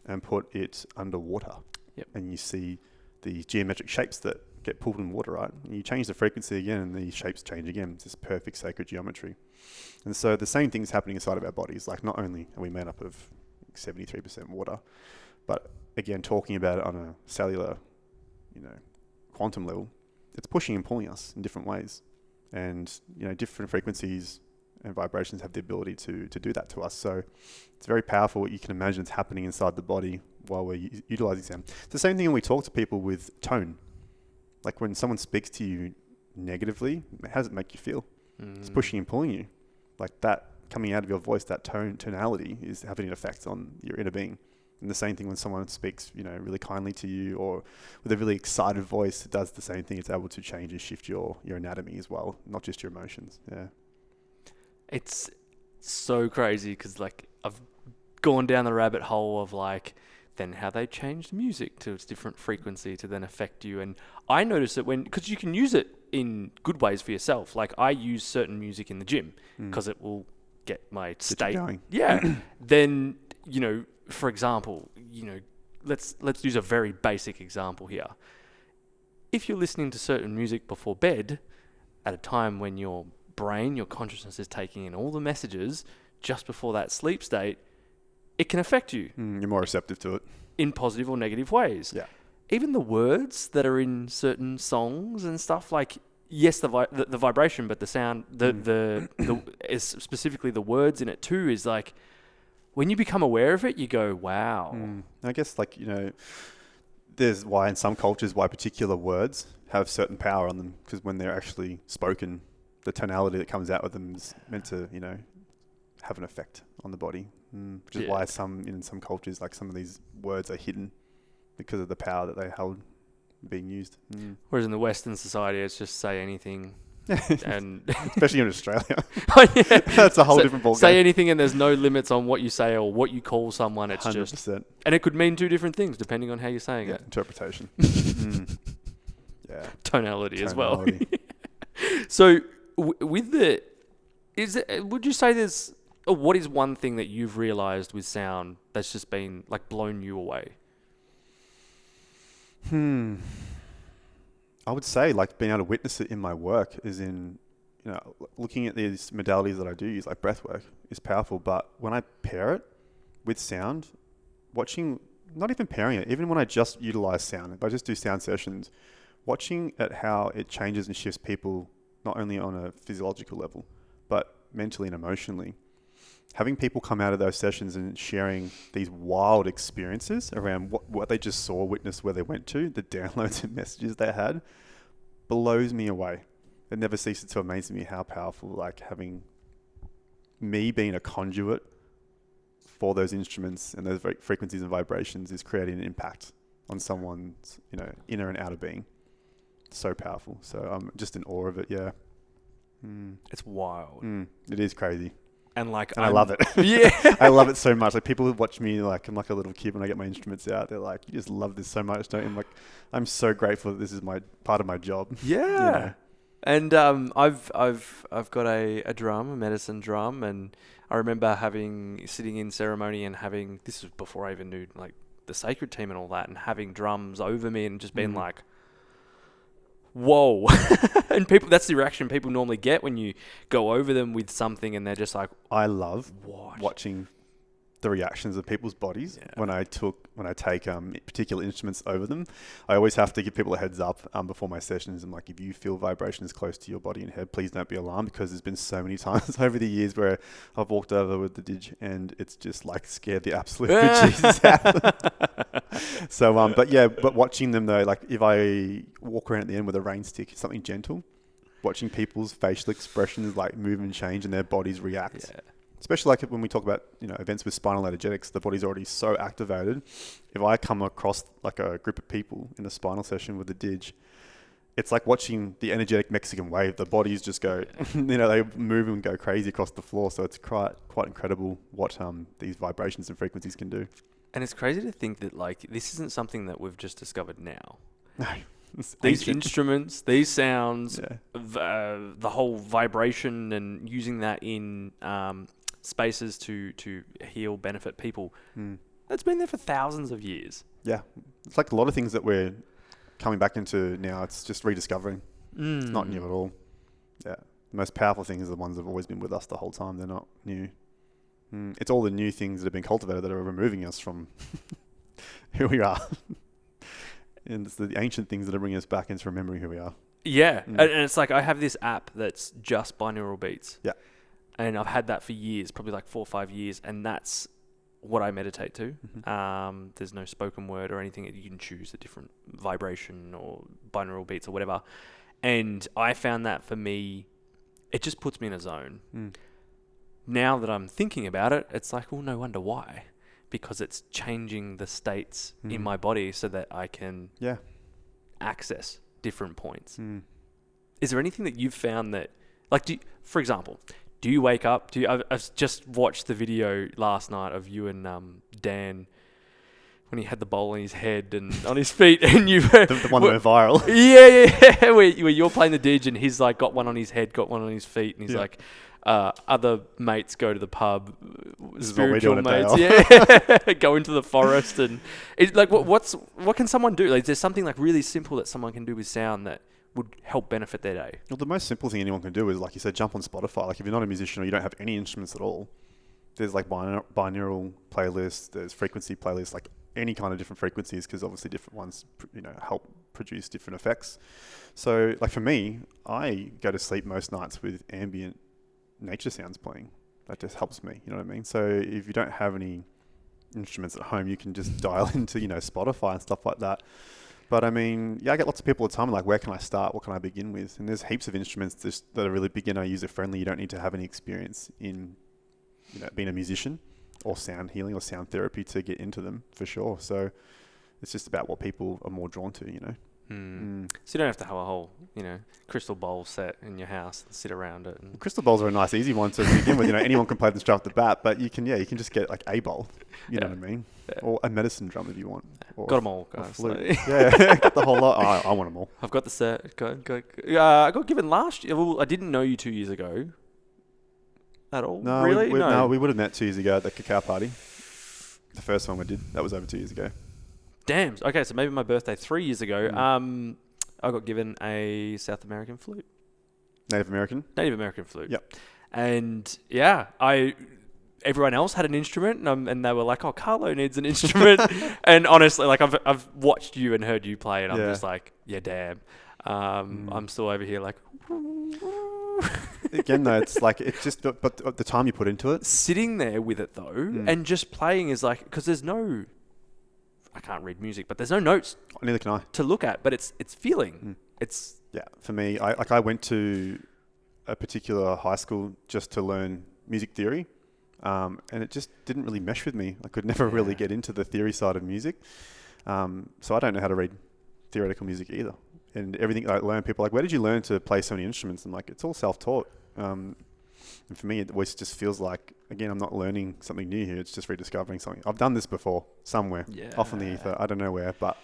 and put it underwater. Yep. And you see the geometric shapes that get pulled in water, right? And you change the frequency again and the shapes change again. It's this perfect sacred geometry. And so the same thing is happening inside of our bodies. Like, not only are we made up of 73% water, but again, talking about it on a cellular, quantum level, it's pushing and pulling us in different ways. And, different frequencies and vibrations have the ability to do that to us. So it's very powerful what you can imagine is happening inside the body while we're utilizing sound. It's the same thing when we talk to people with tone. Like when someone speaks to you negatively, how does it make you feel? It's pushing and pulling you. Like that coming out of your voice, that tonality is having an effect on your inner being. And the same thing when someone speaks, really kindly to you or with a really excited voice, it does the same thing. It's able to change and shift your anatomy as well, not just your emotions. Yeah. It's so crazy because like I've gone down the rabbit hole of like then how they changed music to its different frequency to then affect you. And I notice it because you can use it in good ways for yourself. Like I use certain music in the gym because it will get my state going. Yeah. Then, for example, let's use a very basic example here. If you're listening to certain music before bed at a time when your brain, your consciousness is taking in all the messages just before that sleep state, it can affect you. You're more receptive to it. In positive or negative ways. Yeah. Even the words that are in certain songs and stuff, like, yes, the vibration, but the sound, is specifically the words in it too, is like, when you become aware of it, you go, wow. I guess there's why in some cultures, why particular words have certain power on them, because when they're actually spoken, the tonality that comes out with them is meant to, have an effect on the body. Which is why in some cultures, like some of these words are hidden because of the power that they held being used. Whereas in the Western society, it's just say anything. And especially in Australia. Yeah. That's a whole different ballgame. Say anything and there's no limits on what you say or what you call someone. It's 100%. Just... And it could mean two different things depending on how you're saying it. Interpretation. Yeah. Tonality as well. So with would you say there's... what is one thing that you've realized with sound that's just been like blown you away? I would say like being able to witness it in my work is in, looking at these modalities that I do use, like breathwork is powerful. But when I pair it with sound, watching, not even pairing it, even when I just utilize sound, if I just do sound sessions, watching at how it changes and shifts people, not only on a physiological level, but mentally and emotionally. Having people come out of those sessions and sharing these wild experiences around what they just saw, witnessed, where they went to, the downloads and messages they had, blows me away. It never ceases to amaze me how powerful, like having me being a conduit for those instruments and those frequencies and vibrations is creating an impact on someone's, inner and outer being. So powerful. So I'm just in awe of it. Yeah. It's wild. It is crazy. And I love it. Yeah. I love it so much. Like people watch me like I'm like a little kid when I get my instruments out. They're like, you just love this so much, don't you? I'm like, I'm so grateful that this is my part of my job. Yeah. And I've got a drum, a medicine drum, and I remember sitting in ceremony and having, this was before I even knew like the sacred team and all that, and having drums over me and just being like, whoa. And that's the reaction people normally get when you go over them with something and they're just like, I love watching the reactions of people's bodies when I take particular instruments over them. I always have to give people a heads up before my sessions. I'm like, if you feel vibrations close to your body and head, please don't be alarmed, because there's been so many times over the years where I've walked over with the dig and it's just like scared the absolute bejesus out of them. So, but watching them though, like if I walk around at the end with a rain stick, something gentle, watching people's facial expressions like move and change and their bodies react. Yeah. Especially like when we talk about, events with spinal energetics, the body's already so activated. If I come across like a group of people in a spinal session with the dig, it's like watching the energetic Mexican wave. The bodies just go, they move and go crazy across the floor. So it's quite incredible what these vibrations and frequencies can do. And it's crazy to think that like this isn't something that we've just discovered now. No. These instruments, these sounds, the whole vibration and using that in spaces to heal, benefit people. That's been there for thousands of years. Yeah. It's like a lot of things that we're coming back into now. It's just rediscovering. It's not new at all. Yeah. The most powerful things are the ones that have always been with us the whole time. They're not new. It's all the new things that have been cultivated that are removing us from who we are. And it's the ancient things that are bringing us back into remembering who we are. Yeah. And it's like I have this app that's just binaural beats. Yeah. And I've had that for years, probably like 4 or 5 years. And that's what I meditate to. There's no spoken word or anything. You can choose a different vibration or binaural beats or whatever. And I found that for me, it just puts me in a zone. Now that I'm thinking about it, it's like, well, no wonder why. because it's changing the states in my body so that I can access different points. Is there anything that you've found that, like, for example, do you wake up? I've just watched the video last night of you and Dan when he had the bowl on his head and on his feet, and you the one that went viral. Yeah. Where you're playing the didge, and he's like got one on his head, got one on his feet, and he's like, other mates go to the pub, spiritual mates, go into the forest, and it's like, what can someone do? Like, there's something like really simple that someone can do with sound that would help benefit their day. Well, the most simple thing anyone can do is, like you said, jump on Spotify. Like, if you're not a musician or you don't have any instruments at all, there's like binaural playlists, there's frequency playlists, like any kind of different frequencies, because obviously different ones, help produce different effects. So, like for me, I go to sleep most nights with ambient nature sounds playing. That just helps me, you know what I mean? So if you don't have any instruments at home, you can just dial into, Spotify and stuff like that. But I mean, I get lots of people all the time like, where can I start? What can I begin with? And there's heaps of instruments that are really beginner, user friendly. You don't need to have any experience in, being a musician or sound healing or sound therapy to get into them, for sure. So it's just about what people are more drawn to, So you don't have to have a whole, crystal bowl set in your house and sit around it. And crystal bowls are a nice, easy one to begin with. Anyone can play them straight off the bat, but you can just get like a bowl. You know what I mean? Yeah. Or a medicine drum if you want. Or got them all, guys. Got the whole lot. I want them all. I've got the set. I got given last year. Well, I didn't know you 2 years ago. At all? No, really? No, we would have met 2 years ago at the cacao party. The first one we did. That was over 2 years ago. Damn. Okay, so maybe my birthday 3 years ago. I got given a South American flute. Native American flute. Yep. And everyone else had an instrument, and they were like, "Oh, Carlo needs an instrument." And honestly, like I've watched you and heard you play, and I'm just like, "Yeah, damn." I'm still over here like. Again, though, it's like it's just but the time you put into it. Sitting there with it though, and just playing is like, because there's no. I can't read music, but there's no notes. Neither can I. To look at, but it's feeling. It's for me. I went to a particular high school just to learn music theory, and it just didn't really mesh with me. I could never really get into the theory side of music, so I don't know how to read theoretical music either. And everything I learn, people are like, where did you learn to play so many instruments? I'm like, it's all self-taught. And for me, it always just feels like, again, I'm not learning something new here. It's just rediscovering something. I've done this before somewhere, off in the ether. I don't know where, but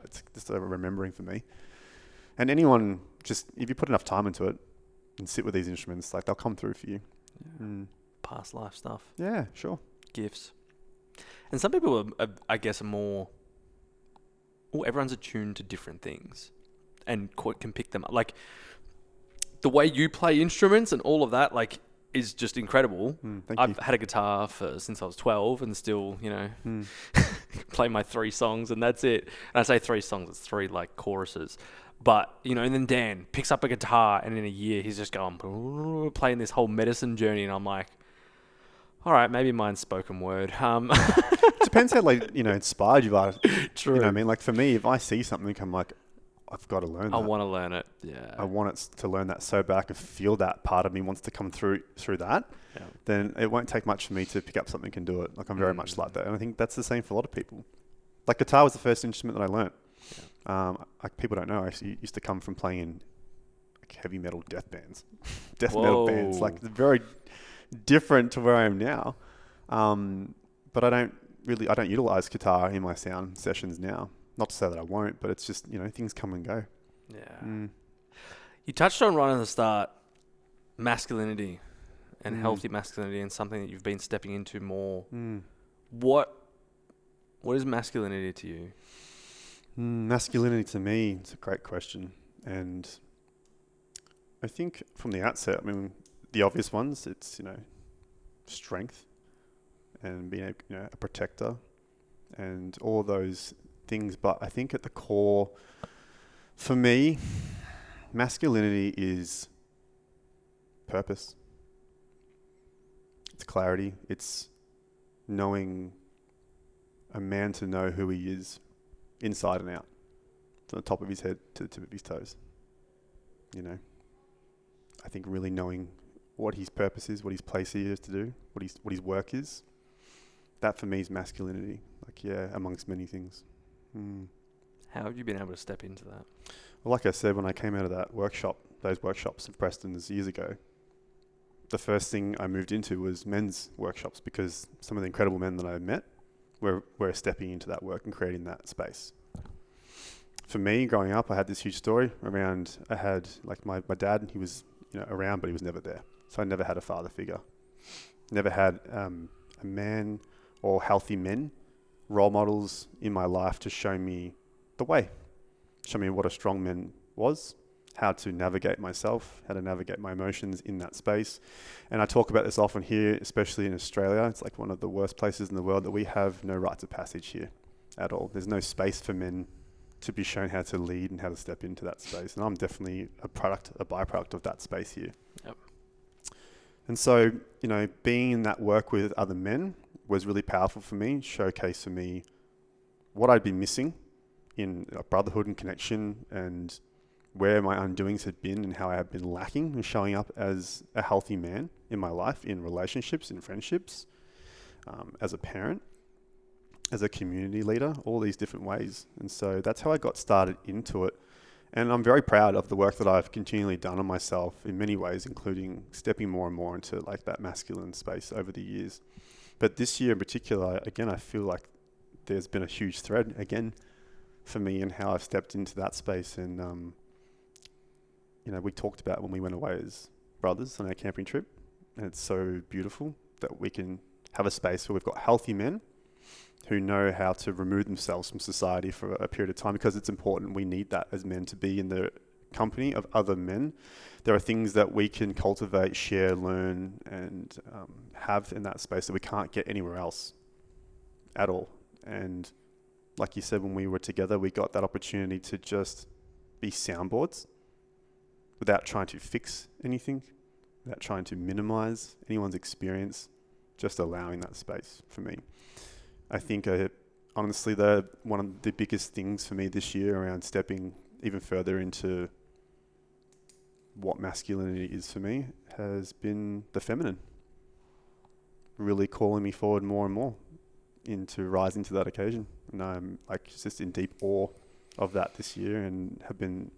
it's just a remembering for me. And anyone, just if you put enough time into it and sit with these instruments, like they'll come through for you. Past life stuff. Yeah, sure. Gifts. And some people I guess, are more. Everyone's attuned to different things, and can pick them up. Like the way you play instruments and all of that, like, is just incredible. I've had a guitar since I was 12, and still, play my 3 songs, and that's it. And I say 3 songs, it's 3 like choruses. But, and then Dan picks up a guitar, and in a year he's just going playing this whole medicine journey, and I'm like, all right, maybe mine's spoken word. Depends how inspired you are. True. You know what I mean? Like for me, if I see something, I'm like, I've got to learn that. I want to learn it. Yeah. I want it to learn that so bad I can feel that part of me wants to come through that. Yeah. Then it won't take much for me to pick up something and do it. Like I'm very much like that. And I think that's the same for a lot of people. Like guitar was the first instrument that I learnt. Yeah. Like people don't know, I actually used to come from playing in like heavy metal death bands. Metal bands. Like very different to where I am now. But I don't utilize guitar in my sound sessions now. Not to say that I won't, but it's just, things come and go. Yeah. You touched on right at the start, masculinity and healthy masculinity, and something that you've been stepping into more. What is masculinity to you? Masculinity to me, it's a great question. And I think from the outset, the obvious ones, it's, strength and being a protector and all those things. But I think at the core, for me, masculinity is purpose. It's clarity. It's knowing a man to know who he is inside and out, from the top of his head to the tip of his toes. I think really knowing what his purpose is, what his place here is to do, what his work is, that for me is masculinity. Like, yeah, amongst many things. How have you been able to step into that? Well, like I said, when I came out of those workshops of Preston's years ago, the first thing I moved into was men's workshops, because some of the incredible men that I met were stepping into that work and creating that space. For me, growing up, I had this huge story around, I had like my dad, he was around, but he was never there. So I never had a father figure. Never had a man or healthy men, role models in my life to show me the way, show me what a strong man was, how to navigate myself, how to navigate my emotions in that space. And I talk about this often here, especially in Australia. It's like one of the worst places in the world that we have no rites of passage here at all. There's no space for men to be shown how to lead and how to step into that space. And I'm definitely a byproduct of that space here. Yep. And so, being in that work with other men was really powerful for me, showcased for me what I'd been missing in brotherhood and connection, and where my undoings had been and how I had been lacking in showing up as a healthy man in my life, in relationships, in friendships, as a parent, as a community leader, all these different ways. And so that's how I got started into it. And I'm very proud of the work that I've continually done on myself in many ways, including stepping more and more into like that masculine space over the years. But this year in particular, again, I feel like there's been a huge thread again for me in how I've stepped into that space. And, we talked about when we went away as brothers on our camping trip, and it's so beautiful that we can have a space where we've got healthy men who know how to remove themselves from society for a period of time, because it's important. We need that as men, to be in the company of other men. There are things that we can cultivate, share, learn, and have in that space that we can't get anywhere else at all. And like you said, when we were together, we got that opportunity to just be soundboards without trying to fix anything, without trying to minimize anyone's experience, just allowing that space for me. I think, honestly, one of the biggest things for me this year around stepping even further into what masculinity is for me has been the feminine, really calling me forward more and more into rising to that occasion. And I'm just in deep awe of that this year, and have been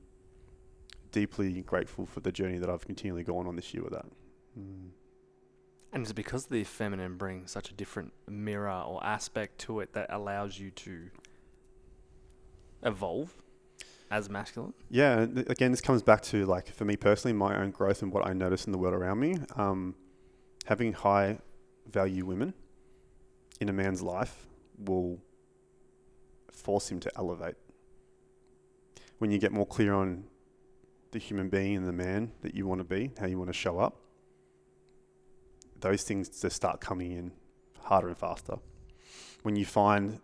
deeply grateful for the journey that I've continually gone on this year with that. And it's because the feminine brings such a different mirror or aspect to it that allows you to evolve as masculine. Yeah, again, this comes back to, for me personally, my own growth and what I notice in the world around me. Having high value women in a man's life will force him to elevate. When you get more clear on the human being and the man that you want to be, how you want to show up, those things just start coming in harder and faster. When you find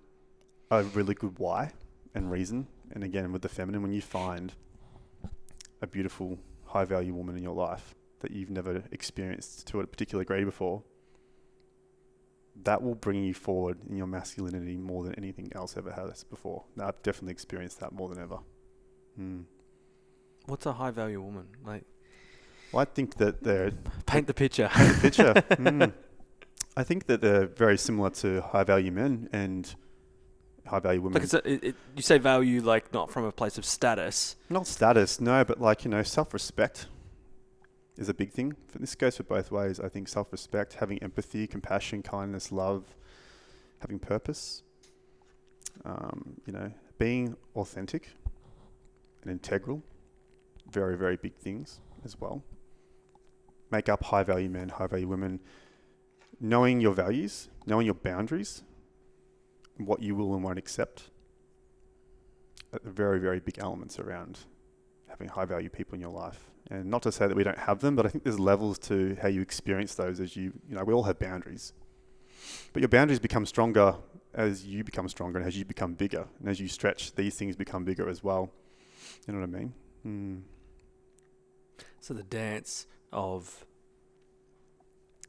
a really good why and reason, and again with the feminine, when you find a beautiful high value woman in your life that you've never experienced to a particular degree before, that will bring you forward in your masculinity more than anything else ever has before. Now, I've definitely experienced that more than ever. What's a high value woman? Well, I think that they're... Paint the picture. I think that they're very similar to high value men and high value women. You say value not from a place of status. Not status, no, but self-respect is a big thing. This goes for both ways. I think self-respect, having empathy, compassion, kindness, love, having purpose, being authentic and integral, very, very big things as well. Make up high value men, high value women, knowing your values, knowing your boundaries, what you will and won't accept. Very, very big elements around having high value people in your life. And not to say that we don't have them, but I think there's levels to how you experience those as we all have boundaries. But your boundaries become stronger as you become stronger and as you become bigger. And as you stretch, these things become bigger as well. You know what I mean? So the dance of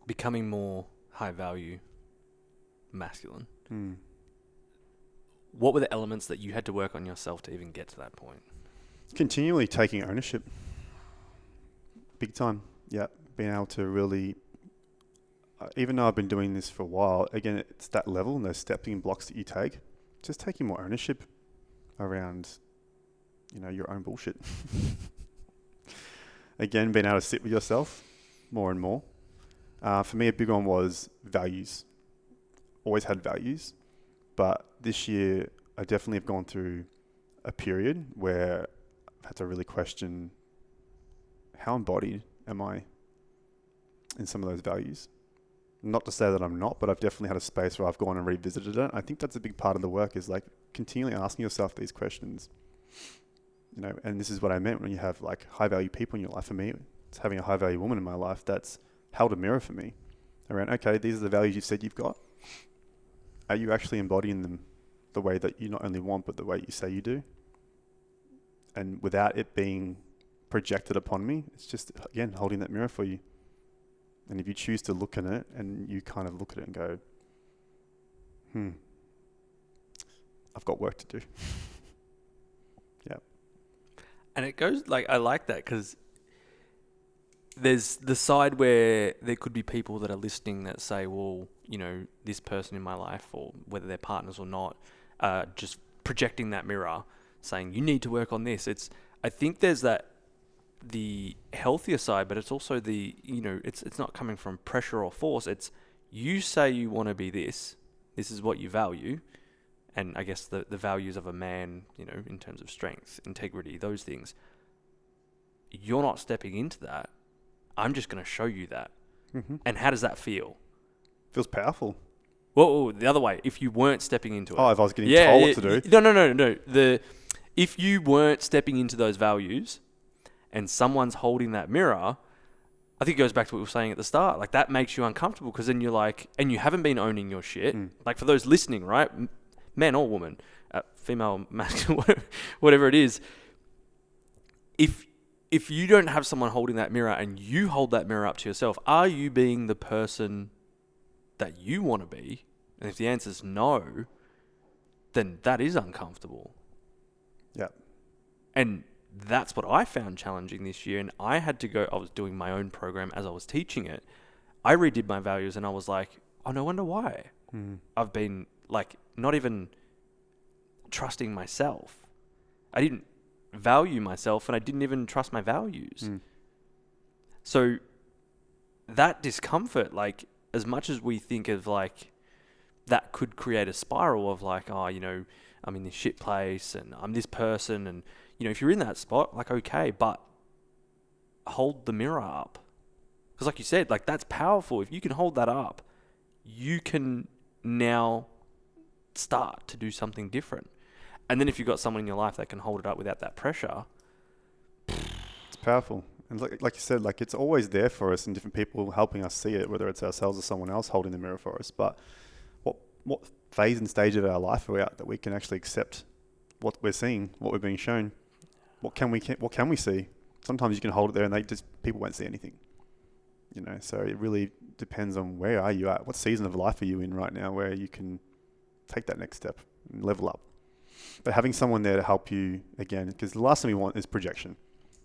becoming more high value masculine. What were the elements that you had to work on yourself to even get to that point? Continually taking ownership. Big time. Yeah. Being able to really even though I've been doing this for a while, again, it's that level and those stepping blocks that you take, just taking more ownership around, your own bullshit. Again, being able to sit with yourself more and more. For me, a big one was values. Always had values, but this year I definitely have gone through a period where I've had to really question how embodied am I in some of those values. Not to say that I'm not, but I've definitely had a space where I've gone and revisited it. I think that's a big part of the work, is like continually asking yourself these questions. And this is what I meant when you have like high value people in your life. For me, it's having a high value woman in my life that's held a mirror for me around, okay, these are the values you've said you've got. Are you actually embodying them the way that you not only want, but the way you say you do? And without it being projected upon me, it's just, again, holding that mirror for you. And if you choose to look in it and you kind of look at it and go, I've got work to do. Yeah. And it goes like, I like that, because there's the side where there could be people that are listening that say, well, this person in my life, or whether they're partners or not, just projecting that mirror saying you need to work on this. I think there's the healthier side, but it's also it's not coming from pressure or force. It's, you say you want to be this is what you value. And I guess the values of a man, in terms of strength, integrity, those things, you're not stepping into that. I'm just going to show you that. Mm-hmm. And how does that feel? Feels powerful. Well, the other way, if you weren't stepping into it. Oh, if I was getting told what to do. No. If you weren't stepping into those values and someone's holding that mirror, I think it goes back to what we were saying at the start. Like, that makes you uncomfortable, because then you're like, and you haven't been owning your shit. Like, for those listening, right? Man or woman, female, masculine, whatever it is. If you don't have someone holding that mirror and you hold that mirror up to yourself, are you being the person that you want to be? And if the answer is no, then that is uncomfortable. Yeah. And that's what I found challenging this year. And I was doing my own program as I was teaching it. I redid my values and I was like, oh, no wonder why. I've been like not even trusting myself. I didn't value myself and I didn't even trust my values. So that discomfort, like, as much as we think of like that could create a spiral of like, oh, I'm in this shit place and I'm this person, and if you're in that spot, like, okay, but hold the mirror up, because like you said, like, that's powerful. If you can hold that up, you can now start to do something different. And then if you've got someone in your life that can hold it up without that pressure, it's powerful. And like you said, like, it's always there for us and different people helping us see it, whether it's ourselves or someone else holding the mirror for us. But what phase and stage of our life are we at that we can actually accept what we're seeing, what we're being shown? What can we see? Sometimes you can hold it there and people won't see anything. So it really depends on where are you at, what season of life are you in right now, where you can take that next step and level up. But having someone there to help you, again, because the last thing we want is projection.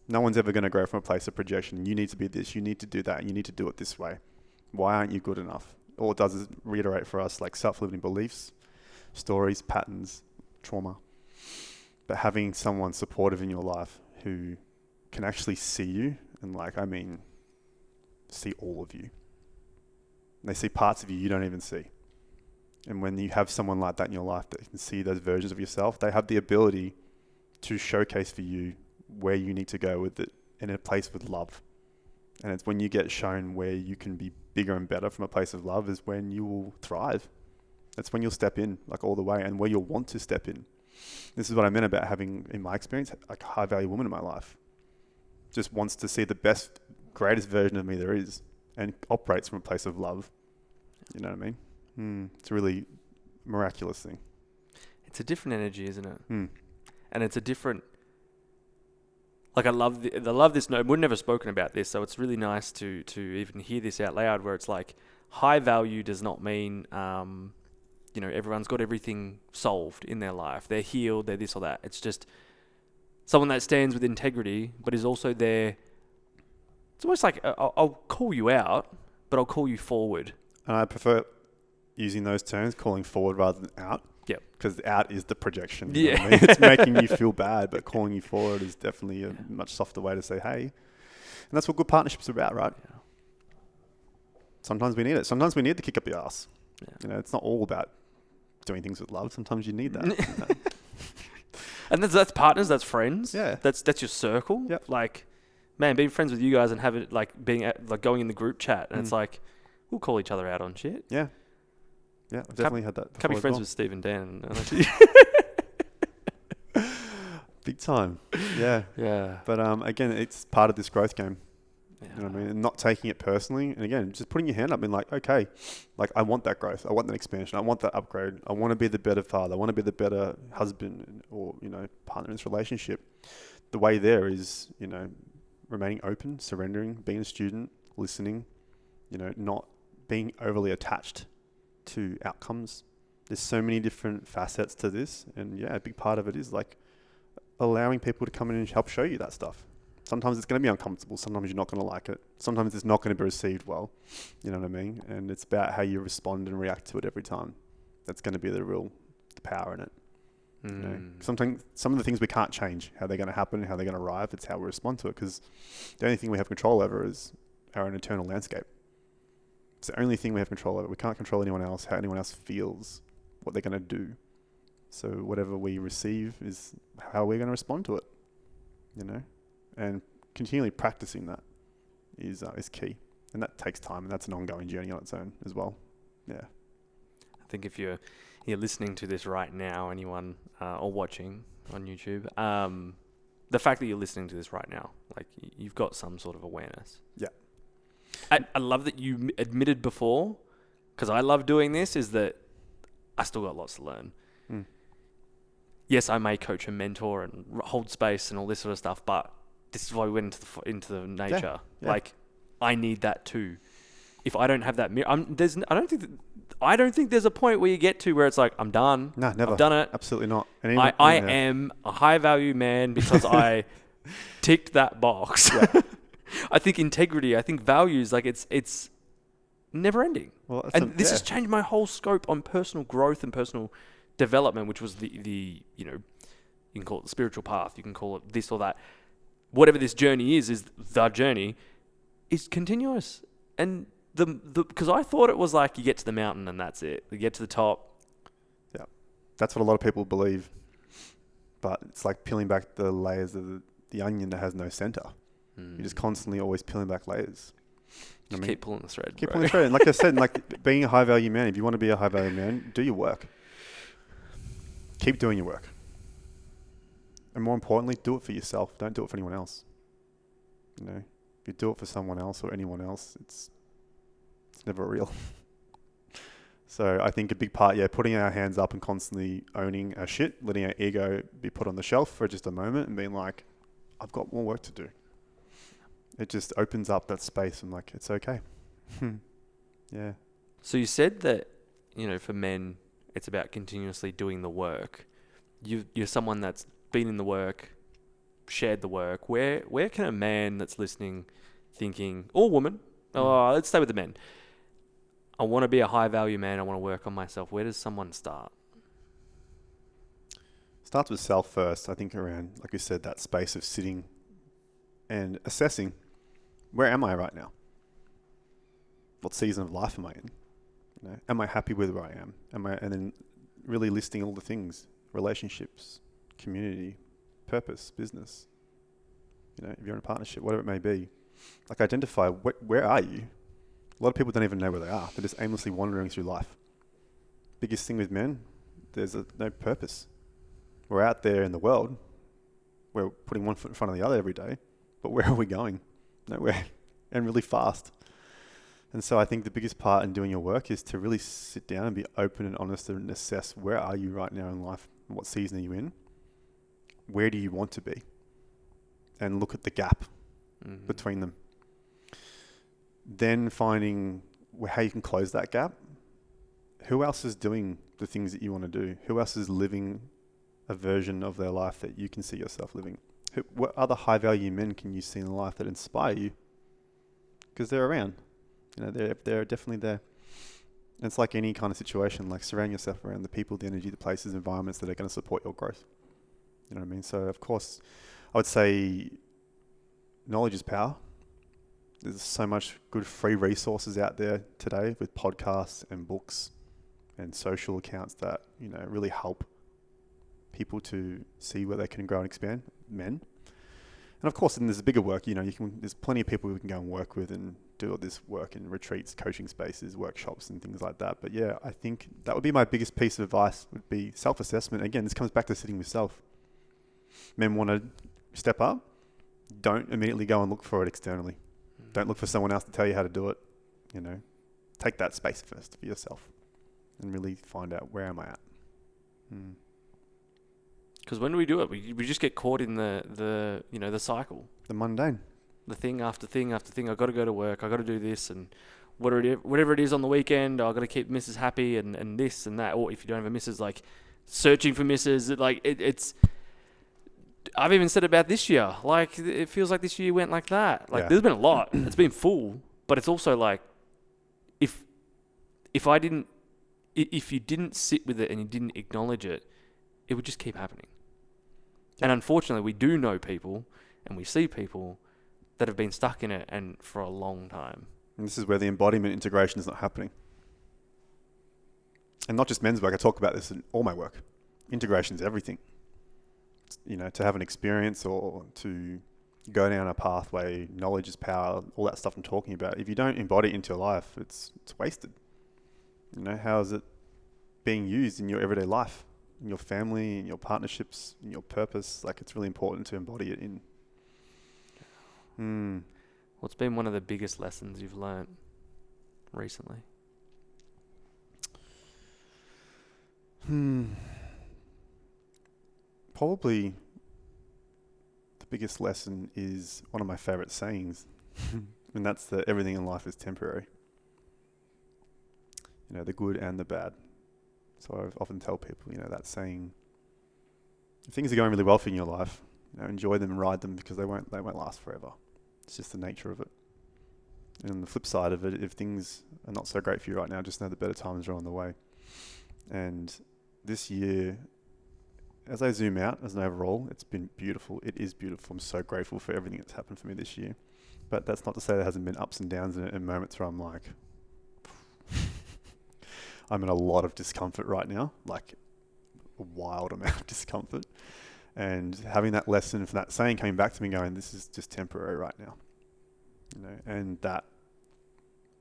No one's ever going to grow from a place of projection. You need to be this, you need to do that, you need to do it this way. Why aren't you good enough? All it does is reiterate for us like self-limiting beliefs, stories, patterns, trauma. But having someone supportive in your life who can actually see you and see all of you. And they see parts of you don't even see. And when you have someone like that in your life that can see those versions of yourself, they have the ability to showcase for you where you need to go with it in a place with love. And it's when you get shown where you can be bigger and better from a place of love is when you will thrive. That's when you'll step in like all the way, and where you'll want to step in. This is what I meant about having, in my experience, like a high value woman in my life. Just wants to see the best, greatest version of me there is, and operates from a place of love. You know what I mean? It's a really miraculous thing. It's a different energy, isn't it? And it's a different... Like, I love this note. We've never spoken about this, so it's really nice to even hear this out loud, where it's like, high value does not mean, everyone's got everything solved in their life. They're healed, they're this or that. It's just someone that stands with integrity, but is also there. It's almost like, I'll call you out, but I'll call you forward. And I prefer using those terms, calling forward rather than out. Yep. Because out is the projection. Yeah. What I mean? It's making you feel bad, but calling you forward is definitely a much softer way to say, hey. And that's what good partnerships are about, right? Yeah. Sometimes we need it. Sometimes we need to kick up the ass. Yeah. You know, it's not all about doing things with love. Sometimes you need that. You know? And that's partners, that's friends. Yeah. That's your circle. Yep. Like, man, being friends with you guys and having like going in the group chat and it's like, we'll call each other out on shit. Yeah. Yeah, I've definitely had that. Can't be before as friends well. with Steve and Dan. Big time. Yeah. Yeah. But again, it's part of this growth game. Yeah. You know what I mean? And not taking it personally. And again, just putting your hand up and like, okay, like I want that growth. I want that expansion. I want that upgrade. I want to be the better father. I want to be the better husband or, you know, partner in this relationship. The way there is, you know, remaining open, surrendering, being a student, listening, you know, not being overly attached to outcomes. There's so many different facets to this. And yeah, a big part of it is like allowing people to come in and help show you that stuff. Sometimes it's going to be uncomfortable. Sometimes you're not going to like it. Sometimes it's not going to be received well. You know what I mean? And it's about how you respond and react to it every time. That's going to be the power in it. You know? Sometimes some of the things we can't change, how they're going to happen, how they're going to arrive. It's how we respond to it. Because the only thing we have control over is our own internal landscape. It's the only thing we have control over. We can't control anyone else, how anyone else feels, what they're going to do. So whatever we receive is how we're going to respond to it. You know? And continually practicing that is key. And that takes time, and that's an ongoing journey on its own as well. Yeah. I think if you're listening to this right now, anyone or watching on YouTube, the fact that you're listening to this right now, like you've got some sort of awareness. Yeah. I love that you admitted before, because I love doing this, is that I still got lots to learn. Yes, I may coach and mentor and hold space and all this sort of stuff, but this is why we went into the nature. Yeah. Like, I need that too. If I don't have that mirror, I don't think there's a point where you get to where it's like, I'm done. No, never. I've done it. Absolutely not. And I am a high value man because I ticked that box. Yeah. I think integrity, I think values, like it's never ending. Well, This has changed my whole scope on personal growth and personal development, which was the you know, you can call it the spiritual path, you can call it this or that. Whatever this journey is the journey is continuous. And because I thought it was like you get to the mountain and that's it. You get to the top. Yeah. That's what a lot of people believe. But it's like peeling back the layers of the onion that has no center. You're just constantly always peeling back layers. Just keep pulling the thread. Keep pulling the thread. And like I said, like being a high value man, if you want to be a high value man, do your work. Keep doing your work. And more importantly, do it for yourself. Don't do it for anyone else. You know, if you do it for someone else or anyone else, it's never real. So I think a big part, putting our hands up and constantly owning our shit, letting our ego be put on the shelf for just a moment and being like, I've got more work to do. It just opens up that space and like, it's okay. Yeah. So you said that, you know, for men, it's about continuously doing the work. You're someone that's been in the work, shared the work. Where can a man that's listening, thinking, or woman, let's stay with the men. I want to be a high value man. I want to work on myself. Where does someone start? Starts with self first. I think around, like you said, that space of sitting and assessing, where am I right now? What season of life am I in? You know, am I happy with where I am? And then really listing all the things, relationships, community, purpose, business. You know, if you're in a partnership, whatever it may be, like identify where are you? A lot of people don't even know where they are. They're just aimlessly wandering through life. Biggest thing with men, there's no purpose. We're out there in the world. We're putting one foot in front of the other every day. But where are we going? Nowhere. And really fast. And so I think the biggest part in doing your work is to really sit down and be open and honest and assess where are you right now in life? What season are you in? Where do you want to be? And look at the gap between them. Then finding how you can close that gap. Who else is doing the things that you want to do? Who else is living a version of their life that you can see yourself living? What other high value men can you see in life that inspire you? Because they're around. You know, they're definitely there. It's like any kind of situation, like surround yourself around the people, the energy, the places, environments that are going to support your growth. You know what I mean? So of course, I would say knowledge is power. There's so much good free resources out there today with podcasts and books and social accounts that, you know, really help people to see where they can grow and expand, men. And of course, then there's a bigger work, you know, there's plenty of people we can go and work with and do all this work in retreats, coaching spaces, workshops and things like that. But yeah, I think that would be my biggest piece of advice, would be self-assessment. Again, this comes back to sitting with self. Men want to step up, don't immediately go and look for it externally. Don't look for someone else to tell you how to do it. You know, take that space first for yourself and really find out, where am I at? Because when do we do it? We just get caught in the you know, the cycle. The mundane. The thing after thing after thing. I've got to go to work. I've got to do this, and whatever it is on the weekend, I've got to keep Mrs. happy and this and that. Or if you don't have a Mrs., like searching for Mrs. Like it's... I've even said about this year. Like, it feels like this year went like that. Like, there's been a lot. It's been full. But it's also like, if you didn't sit with it and you didn't acknowledge it, it would just keep happening. And unfortunately, we do know people and we see people that have been stuck in it and for a long time. And this is where the embodiment integration is not happening. And not just men's work. I talk about this in all my work. Integration is everything. You know, to have an experience or to go down a pathway, knowledge is power, all that stuff I'm talking about. If you don't embody it into your life, it's wasted. You know, how is it being used in your everyday life, in your family, in your partnerships, in your purpose? Like, it's really important to embody it in. What's been one of the biggest lessons you've learnt recently? Probably the biggest lesson is one of my favorite sayings, and that's that everything in life is temporary. You know, the good and the bad. So I often tell people, you know, that saying, if things are going really well for you in your life, you know, enjoy them and ride them, because they won't last forever. It's just the nature of it. And on the flip side of it, if things are not so great for you right now, just know the better times are on the way. And this year, as I zoom out as an overall, it's been beautiful. It is beautiful. I'm so grateful for everything that's happened for me this year. But that's not to say there hasn't been ups and downs and moments where I'm like, I'm in a lot of discomfort right now, like a wild amount of discomfort. And having that lesson from that saying coming back to me going, this is just temporary right now. You know, and that,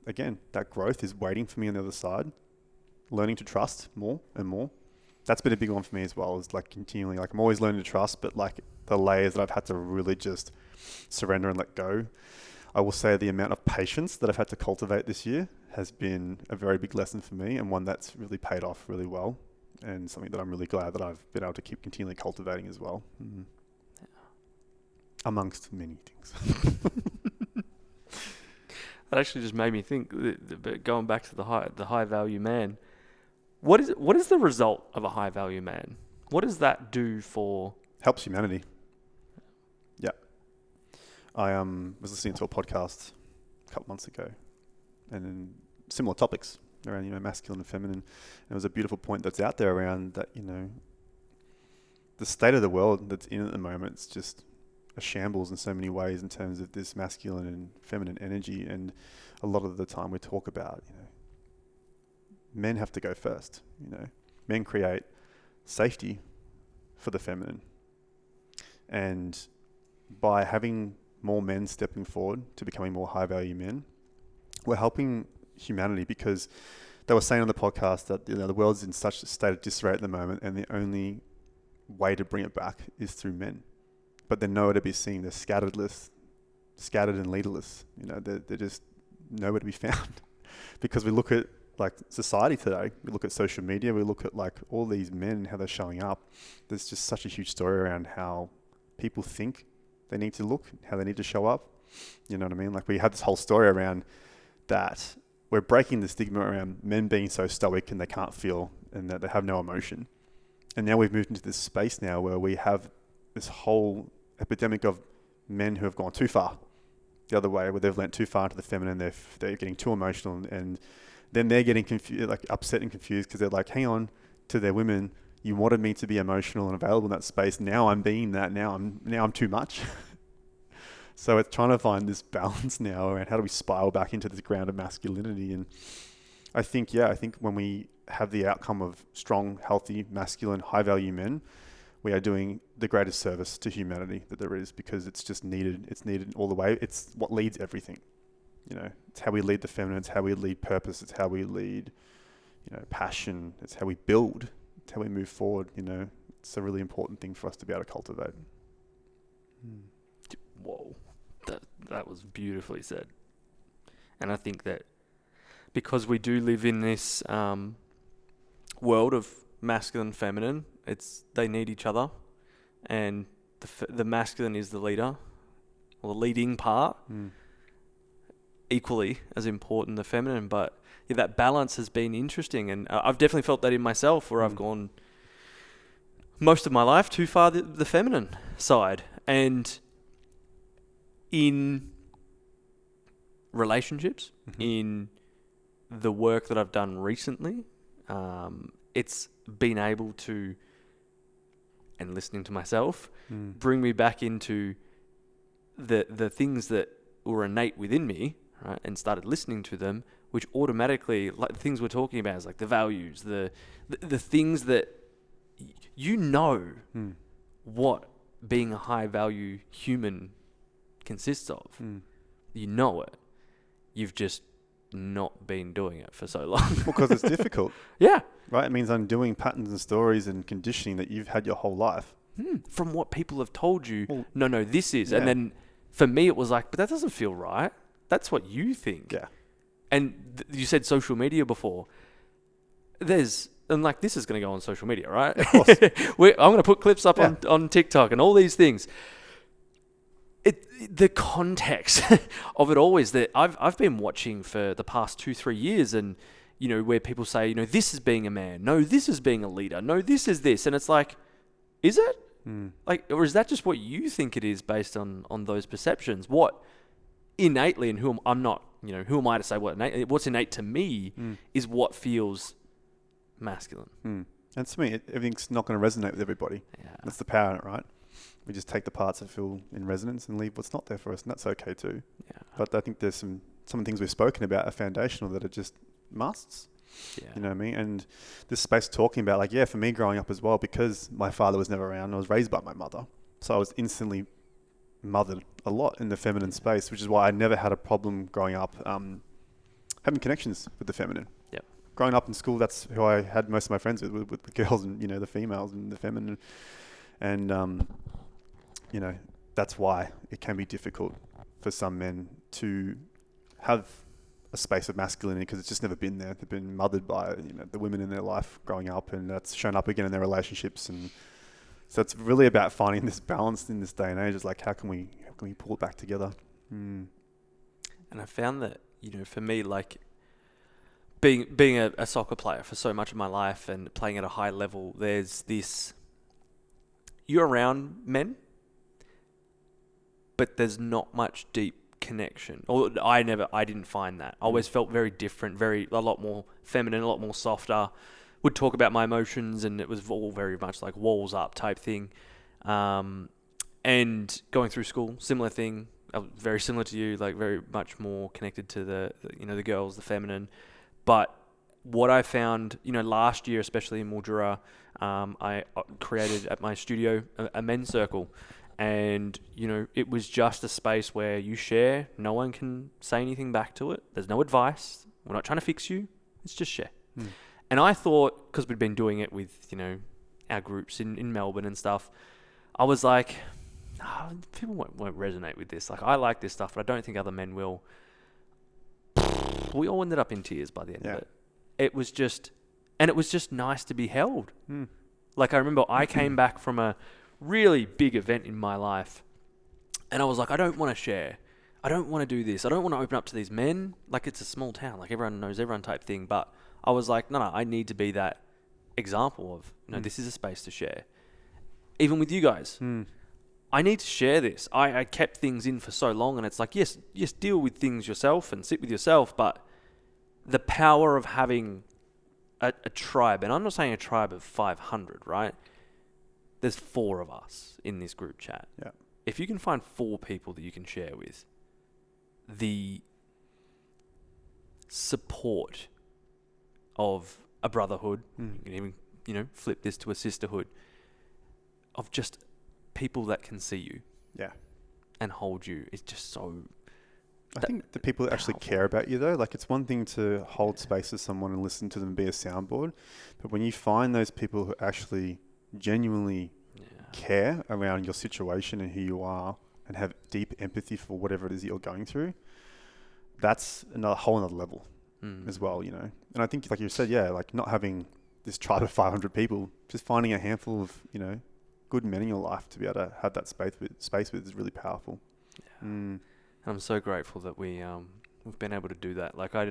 again, that growth is waiting for me on the other side, learning to trust more and more. That's been a big one for me as well, is like continually, like I'm always learning to trust, but like the layers that I've had to really just surrender and let go. I will say the amount of patience that I've had to cultivate this year has been a very big lesson for me, and one that's really paid off really well, and something that I'm really glad that I've been able to keep continually cultivating as well. Yeah. Amongst many things. That actually just made me think, going back to the high value man, what is the result of a high value man? What does that do for... Helps humanity. Yeah. I was listening to a podcast a couple months ago, and then similar topics around, you know, masculine and feminine. And it was a beautiful point that's out there around that, you know, the state of the world that's in at the moment, it's just a shambles in so many ways in terms of this masculine and feminine energy. And a lot of the time we talk about, you know, men have to go first. You know, men create safety for the feminine. And by having more men stepping forward to becoming more high value men, we're helping humanity, because they were saying on the podcast that, you know, the world's in such a state of disarray at the moment, and the only way to bring it back is through men. But they're nowhere to be seen. They're scattered and leaderless. You know, they're just nowhere to be found. Because we look at like society today, we look at social media, we look at like all these men, how they're showing up. There's just such a huge story around how people think they need to look, how they need to show up. You know what I mean? Like, we have this whole story around that we're breaking the stigma around men being so stoic and they can't feel and that they have no emotion. And now we've moved into this space now where we have this whole epidemic of men who have gone too far the other way, where they've leant too far into the feminine, they're getting too emotional, and then they're getting confused, like upset and confused because they're like, hang on, to their women, you wanted me to be emotional and available in that space. Now I'm being that. Now I'm too much. So it's trying to find this balance now around how do we spiral back into this ground of masculinity. And I think when we have the outcome of strong, healthy, masculine, high value men, we are doing the greatest service to humanity that there is, because it's just needed. It's needed all the way. It's what leads everything. You know, it's how we lead the feminine. It's how we lead purpose. It's how we lead, you know, passion. It's how we build. It's how we move forward. You know, it's a really important thing for us to be able to cultivate. Whoa, that was beautifully said. And I think that because we do live in this world of masculine, feminine, they need each other, and the masculine is the leader, or the leading part. Equally as important the feminine, but yeah, that balance has been interesting, and I've definitely felt that in myself, where I've gone most of my life too far the feminine side, and in relationships, in the work that I've done recently, it's been able to, and listening to myself, bring me back into the things that were innate within me, right, and started listening to them, which automatically, like the things we're talking about, is like the values, the things that you know what being a high value human consists of. You know it. You've just not been doing it for so long. Well, because it's difficult. Yeah. Right? It means undoing patterns and stories and conditioning that you've had your whole life. From what people have told you, well, no, this is. Yeah. And then for me, it was like, but that doesn't feel right. That's what you think. Yeah. And you said social media before. And like, this is going to go on social media, right? Of course. I'm going to put clips up on TikTok and all these things. The context of it all is that I've been watching for the past 2-3 years, and you know, where people say, you know, this is being a man, no, this is being a leader, no, this is this, and it's like, is it? Like, or is that just what you think it is based on those perceptions? What innately, and who am I to say what's innate to me is what feels masculine. And to me, everything's not going to resonate with everybody. Yeah. That's the power in it, right? We just take the parts that feel in resonance and leave what's not there for us, and that's okay too. Yeah. But I think there's some things we've spoken about are foundational that are just musts. Yeah. You know what I mean? And this space talking about, like, for me growing up as well, because my father was never around, I was raised by my mother. So I was instantly mothered a lot in the feminine space, which is why I never had a problem growing up having connections with the feminine. Yep. Growing up in school, that's who I had most of my friends with the girls and, you know, the females and the feminine. And, you know, that's why it can be difficult for some men to have a space of masculinity, because it's just never been there. They've been mothered by, you know, the women in their life growing up, and that's shown up again in their relationships. And so it's really about finding this balance in this day and age. It's like, how can we pull it back together? And I found that, you know, for me, like being a soccer player for so much of my life and playing at a high level, there's this, you're around men, but there's not much deep connection. Or I didn't find that. I always felt very different, a lot more feminine, a lot more softer. Would talk about my emotions, and it was all very much like walls up type thing. And going through school, similar thing. Very similar to you, like very much more connected to the girls, the feminine. But what I found, you know, last year, especially in Mildura, I created at my studio a men's circle. And, you know, it was just a space where you share. No one can say anything back to it. There's no advice. We're not trying to fix you. It's just share. And I thought, because we'd been doing it with, you know, our groups in Melbourne and stuff, I was like, people won't resonate with this. Like, I like this stuff, but I don't think other men will. We all ended up in tears by the end of it. It was just nice to be held. Like, I remember I came back from a really big event in my life, and I was like, I don't want to share. I don't want to do this. I don't want to open up to these men. Like, it's a small town. Like, everyone knows everyone type thing. But I was like, no, I need to be that example of, you know, this is a space to share. Even with you guys. I need to share this. I kept things in for so long, and it's like, yes, deal with things yourself and sit with yourself, but the power of having a tribe, and I'm not saying a tribe of 500, right? There's 4 of us in this group chat. Yeah. If you can find 4 people that you can share with, the support of a brotherhood, you can even, flip this to a sisterhood, of just people that can see you Yeah. and hold you is just so... I think the people that actually care about you, though, like, it's one thing to hold space with someone and listen to them be a soundboard, but when you find those people who actually genuinely care around your situation and who you are and have deep empathy for whatever it is that you're going through, that's another whole other level as well, And I think, like you said, like not having this tribe of 500 people, just finding a handful of, good men in your life to be able to have that space with is really powerful. Yeah. And I'm so grateful that we've been able to do that. Like, I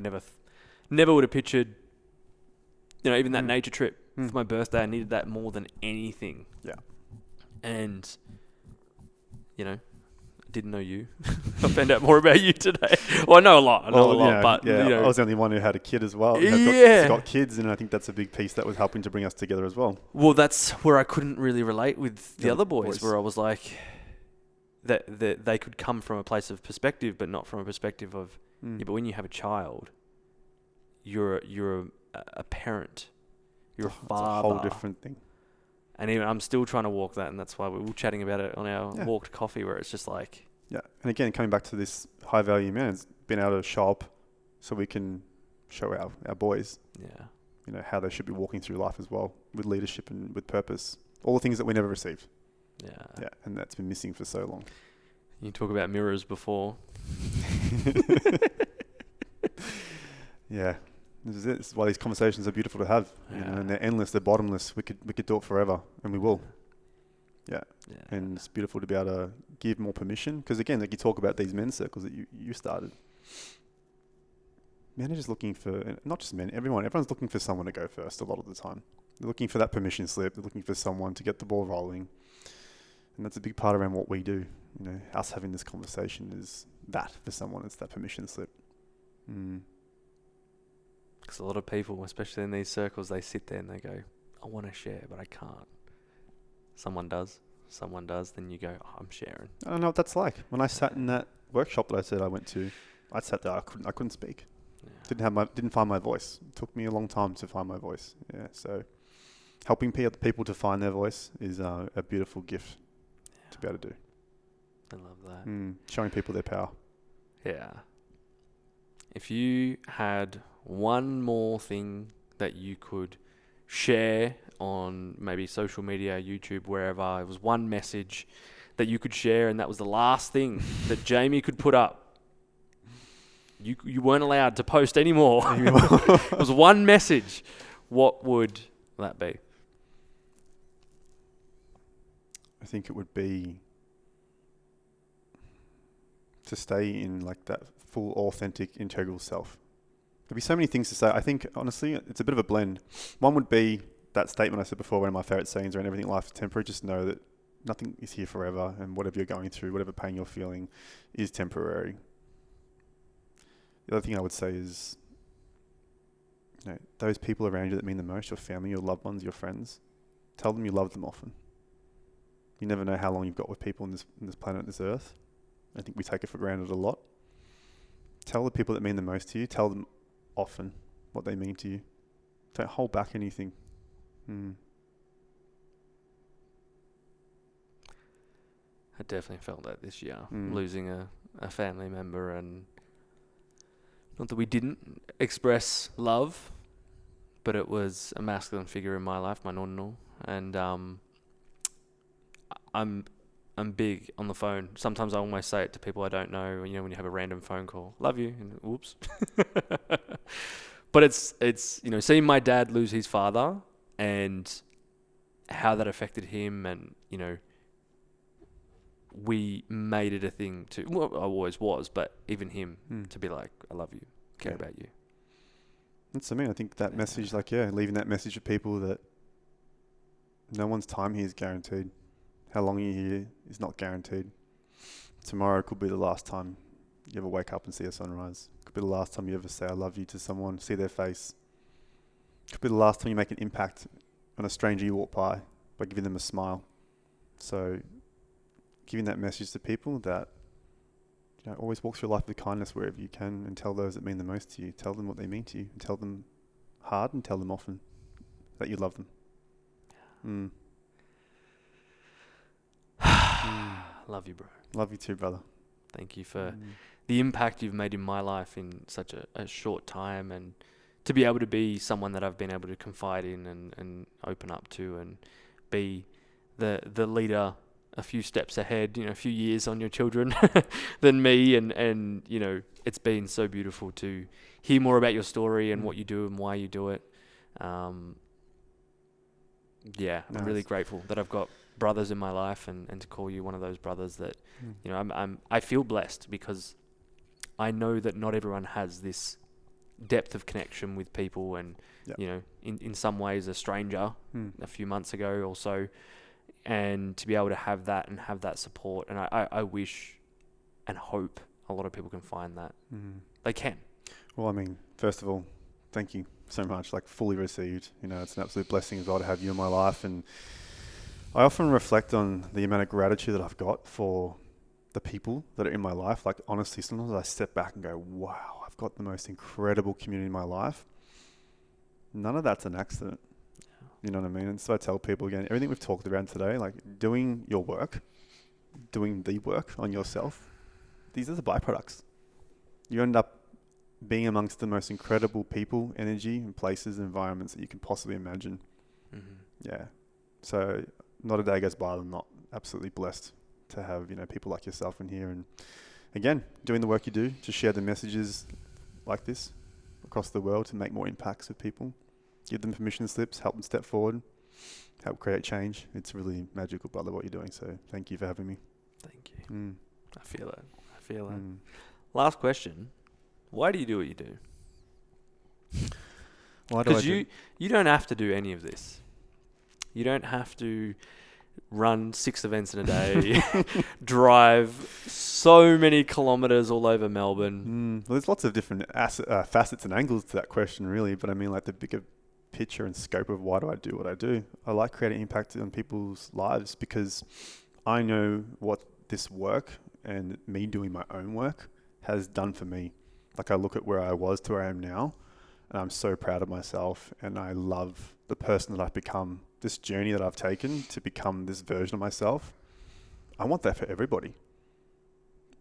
never would have pictured, even that nature trip for my birthday. I needed that more than anything. Yeah. And, I didn't know you. I found out more about you today. Well, I know a lot. But I was the only one who had a kid as well. Got kids, and I think that's a big piece that was helping to bring us together as well. Well, that's where I couldn't really relate with the other boys, where I was like, that they could come from a place of perspective, but not from a perspective of, but when you have a child, you're a parent, you're a father. It's a whole different thing. And even I'm still trying to walk that, and that's why we were chatting about it on our walked coffee, where it's just like... Yeah, and again, coming back to this high-value man, it's been able to show up so we can show our boys, how they should be walking through life as well, with leadership and with purpose. All the things that we never received. Yeah, and that's been missing for so long. You talk about mirrors before. Yeah. This is it. This is why these conversations are beautiful to have. And they're endless, they're bottomless. We could do it forever, and we will. Yeah. And it's beautiful to be able to give more permission. Because again, like you talk about these men's circles that you started. Men are just looking for, not just men, everyone's looking for someone to go first a lot of the time. They're looking for that permission slip. They're looking for someone to get the ball rolling. And that's a big part around what we do. Us having this conversation is that for someone. It's that permission slip. Because a lot of people, especially in these circles, they sit there and they go, I want to share, but I can't. Someone does, then you go, I'm sharing. I don't know what that's like. When I sat in that workshop that I said I went to, I sat there, I couldn't speak. Yeah. Didn't find my voice. It took me a long time to find my voice. Yeah, so helping people to find their voice is a beautiful gift to be able to do. I love that. Showing people their power. Yeah. If you had one more thing that you could share on maybe social media, YouTube, wherever, it was one message that you could share, and that was the last thing that Jamie could put up. You weren't allowed to post anymore. It was one message. What would that be? I think it would be to stay in like that full, authentic, integral self. There'd be so many things to say. I think, honestly, it's a bit of a blend. One would be that statement I said before, one of my favorite sayings around everything in life is temporary. Just know that nothing is here forever, and whatever you're going through, whatever pain you're feeling is temporary. The other thing I would say is, those people around you that mean the most, your family, your loved ones, your friends, tell them you love them often. You never know how long you've got with people on this planet, this earth. I think we take it for granted a lot. Tell the people that mean the most to you, tell them often what they mean to you. Don't hold back anything. I definitely felt that this year, losing a family member, and not that we didn't express love, but it was a masculine figure in my life, my nonno, and I'm big on the phone. Sometimes I almost say it to people I don't know, when you have a random phone call, love you, and whoops. But it's seeing my dad lose his father and how that affected him, and we made it a thing to, well, I always was, but even him to be like, I love you, care about you. That's I think that message, leaving that message to people that no one's time here is guaranteed. How long you're here is not guaranteed. Tomorrow could be the last time you ever wake up and see a sunrise. Could be the last time you ever say I love you to someone, see their face. Could be the last time you make an impact on a stranger you walk by giving them a smile. So giving that message to people that, you know, always walk through life with kindness wherever you can, and tell those that mean the most to you. Tell them what they mean to you, and tell them hard and tell them often that you love them. Love you, bro. Love you too, brother. Thank you for the impact you've made in my life in such a short time, and to be able to be someone that I've been able to confide in and open up to, and be the leader a few steps ahead, you know, a few years on your children than me. And, you know, it's been so beautiful to hear more about your story and what you do and why you do it. I'm really grateful that I've got brothers in my life, and to call you one of those brothers that, you know, I feel blessed, because I know that not everyone has this depth of connection with people, and, you know, in some ways a stranger a few months ago or so, and to be able to have that and have that support. And I wish and hope a lot of people can find that. They can. Well, I mean, first of all, thank you so much, like fully received. You know, it's an absolute blessing as well to have you in my life. And I often reflect on the amount of gratitude that I've got for the people that are in my life. Like, honestly, sometimes I step back and go, wow, I've got the most incredible community in my life. None of that's an accident. You know what I mean? And so I tell people, again, everything we've talked about today, like doing your work, doing the work on yourself, these are the byproducts. You end up being amongst the most incredible people, energy, and places and environments that you can possibly imagine. Yeah. So not a day goes by that I'm not absolutely blessed to have, you know, people like yourself in here. And again, doing the work you do to share the messages like this across the world to make more impacts with people. Give them permission slips, help them step forward, help create change. It's really magical, brother, what you're doing. So thank you for having me. Thank you. I feel it. Last question. Why do you do what you do? Because you don't have to do any of this. You don't have to run 6 events in a day, drive so many kilometers all over Melbourne. Well, there's lots of different facets and angles to that question, really. But I mean, like the bigger picture and scope of why do I do what I do? I like creating impact on people's lives because I know what this work and me doing my own work has done for me. Like, I look at where I was to where I am now, and I'm so proud of myself, and I love the person that I've become, this journey that I've taken to become this version of myself. I want that for everybody.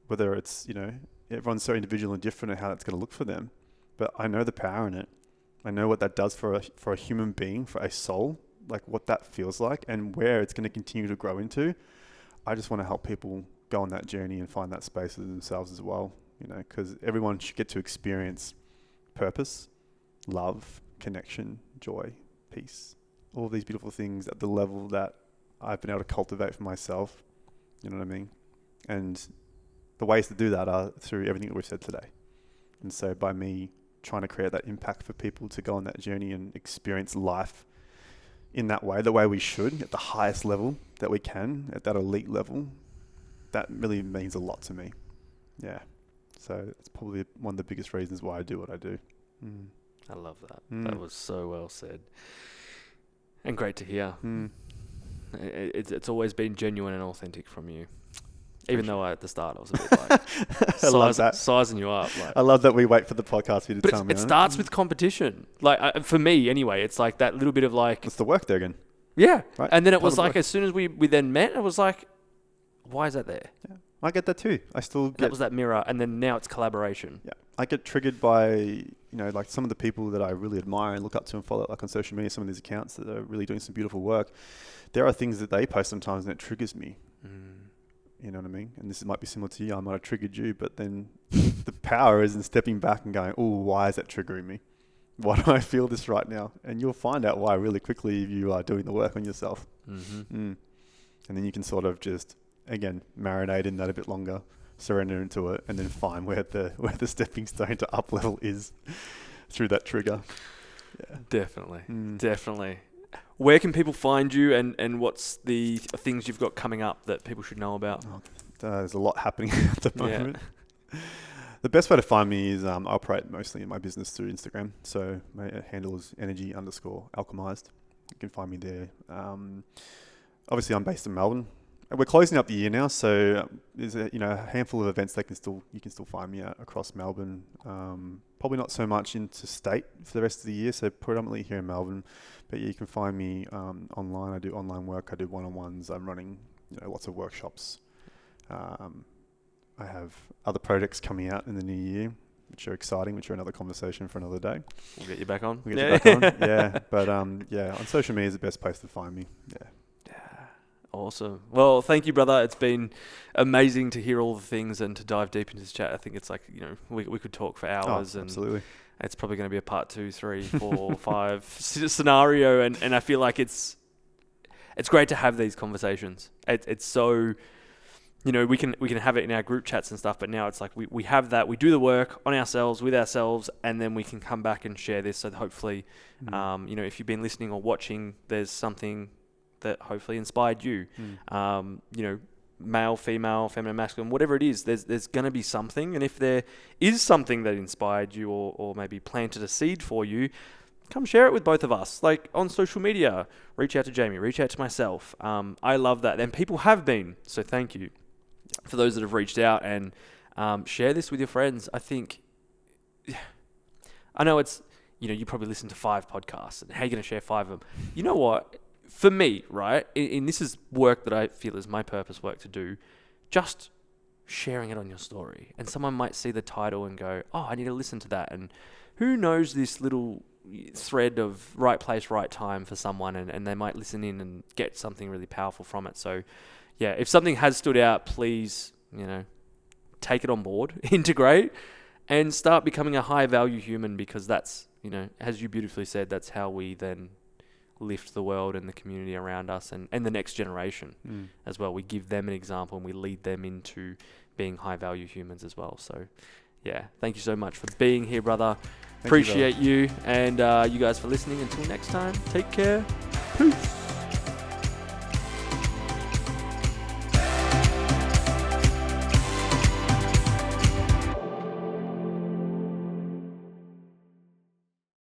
Whether it's, you know, everyone's so individual and different and how that's going to look for them, but I know the power in it. I know what that does for a human being, for a soul, like what that feels like and where it's going to continue to grow into. I just want to help people go on that journey and find that space within themselves as well, you know, because everyone should get to experience purpose, love, connection, joy, peace, all of these beautiful things at the level that I've been able to cultivate for myself. You know what I mean? And the ways to do that are through everything that we've said today. And so by me trying to create that impact for people to go on that journey and experience life in that way, the way we should, at the highest level that we can, at that elite level, that really means a lot to me. Yeah. So it's probably one of the biggest reasons why I do what I do. I love that. That was so well said. And great to hear. It's always been genuine and authentic from you. Even though at the start I was a bit like sizing you up. Like. I love that we wait for the podcast for you to tell me. It starts with competition. Like for me anyway, it's like that little bit of like... It's the work there again. Yeah. Right? And then it was like as soon as we then met, it was like, why is that there? Yeah. I get that too. That was that mirror, and then now it's collaboration. Yeah. I get triggered by, you know, like some of the people that I really admire and look up to and follow, like on social media, some of these accounts that are really doing some beautiful work. There are things that they post sometimes and it triggers me. You know what I mean? And this might be similar to you. I might have triggered you, but then the power is in stepping back and going, oh, why is that triggering me? Why do I feel this right now? And you'll find out why really quickly if you are doing the work on yourself. And then you can sort of just, again, marinate in that a bit longer, surrender into it, and then find where the stepping stone to up level is through that trigger. Yeah. Definitely. Where can people find you, and what's the things you've got coming up that people should know about? There's a lot happening at the moment. The best way to find me is I operate mostly in my business through Instagram. So my handle is energy_alchemized. You can find me there. Obviously, I'm based in Melbourne. We're closing up the year now, so there's a handful of events you can still find me at across Melbourne. Probably not so much into state for the rest of the year, so predominantly here in Melbourne. But yeah, you can find me online. I do online work. I do one-on-ones. I'm running lots of workshops. I have other projects coming out in the new year, which are exciting, which are another conversation for another day. We'll get you back on. Yeah. But on social media is the best place to find me. Yeah. Awesome. Well, thank you, brother. It's been amazing to hear all the things and to dive deep into this chat. I think it's like, we could talk for hours. Oh, absolutely. And it's probably going to be a part 2, 3, 4, 5 scenario. And I feel like it's great to have these conversations. It's so, we can have it in our group chats and stuff, but now it's like we have that, we do the work on ourselves, with ourselves, and then we can come back and share this. So that hopefully, if you've been listening or watching, there's something that hopefully inspired you. Male, female, feminine, masculine, whatever it is, there's going to be something. And if there is something that inspired you or maybe planted a seed for you, come share it with both of us. Like on social media, reach out to Jamie, reach out to myself. I love that. And people have been. So thank you for those that have reached out, and share this with your friends. I think, I know it's, you probably listen to 5 podcasts, and how are you going to share 5 of them? You know what? For me, right, and this is work that I feel is my purpose work to do, just sharing it on your story. And someone might see the title and go, oh, I need to listen to that. And who knows this little thread of right place, right time for someone, and they might listen in and get something really powerful from it. So, yeah, if something has stood out, please, take it on board, integrate, and start becoming a high-value human, because that's, as you beautifully said, that's how we then lift the world and the community around us and the next generation as well. We give them an example and we lead them into being high value humans as well. So yeah, thank you so much for being here, brother. Appreciate you, and you guys for listening. Until next time, take care. Peace.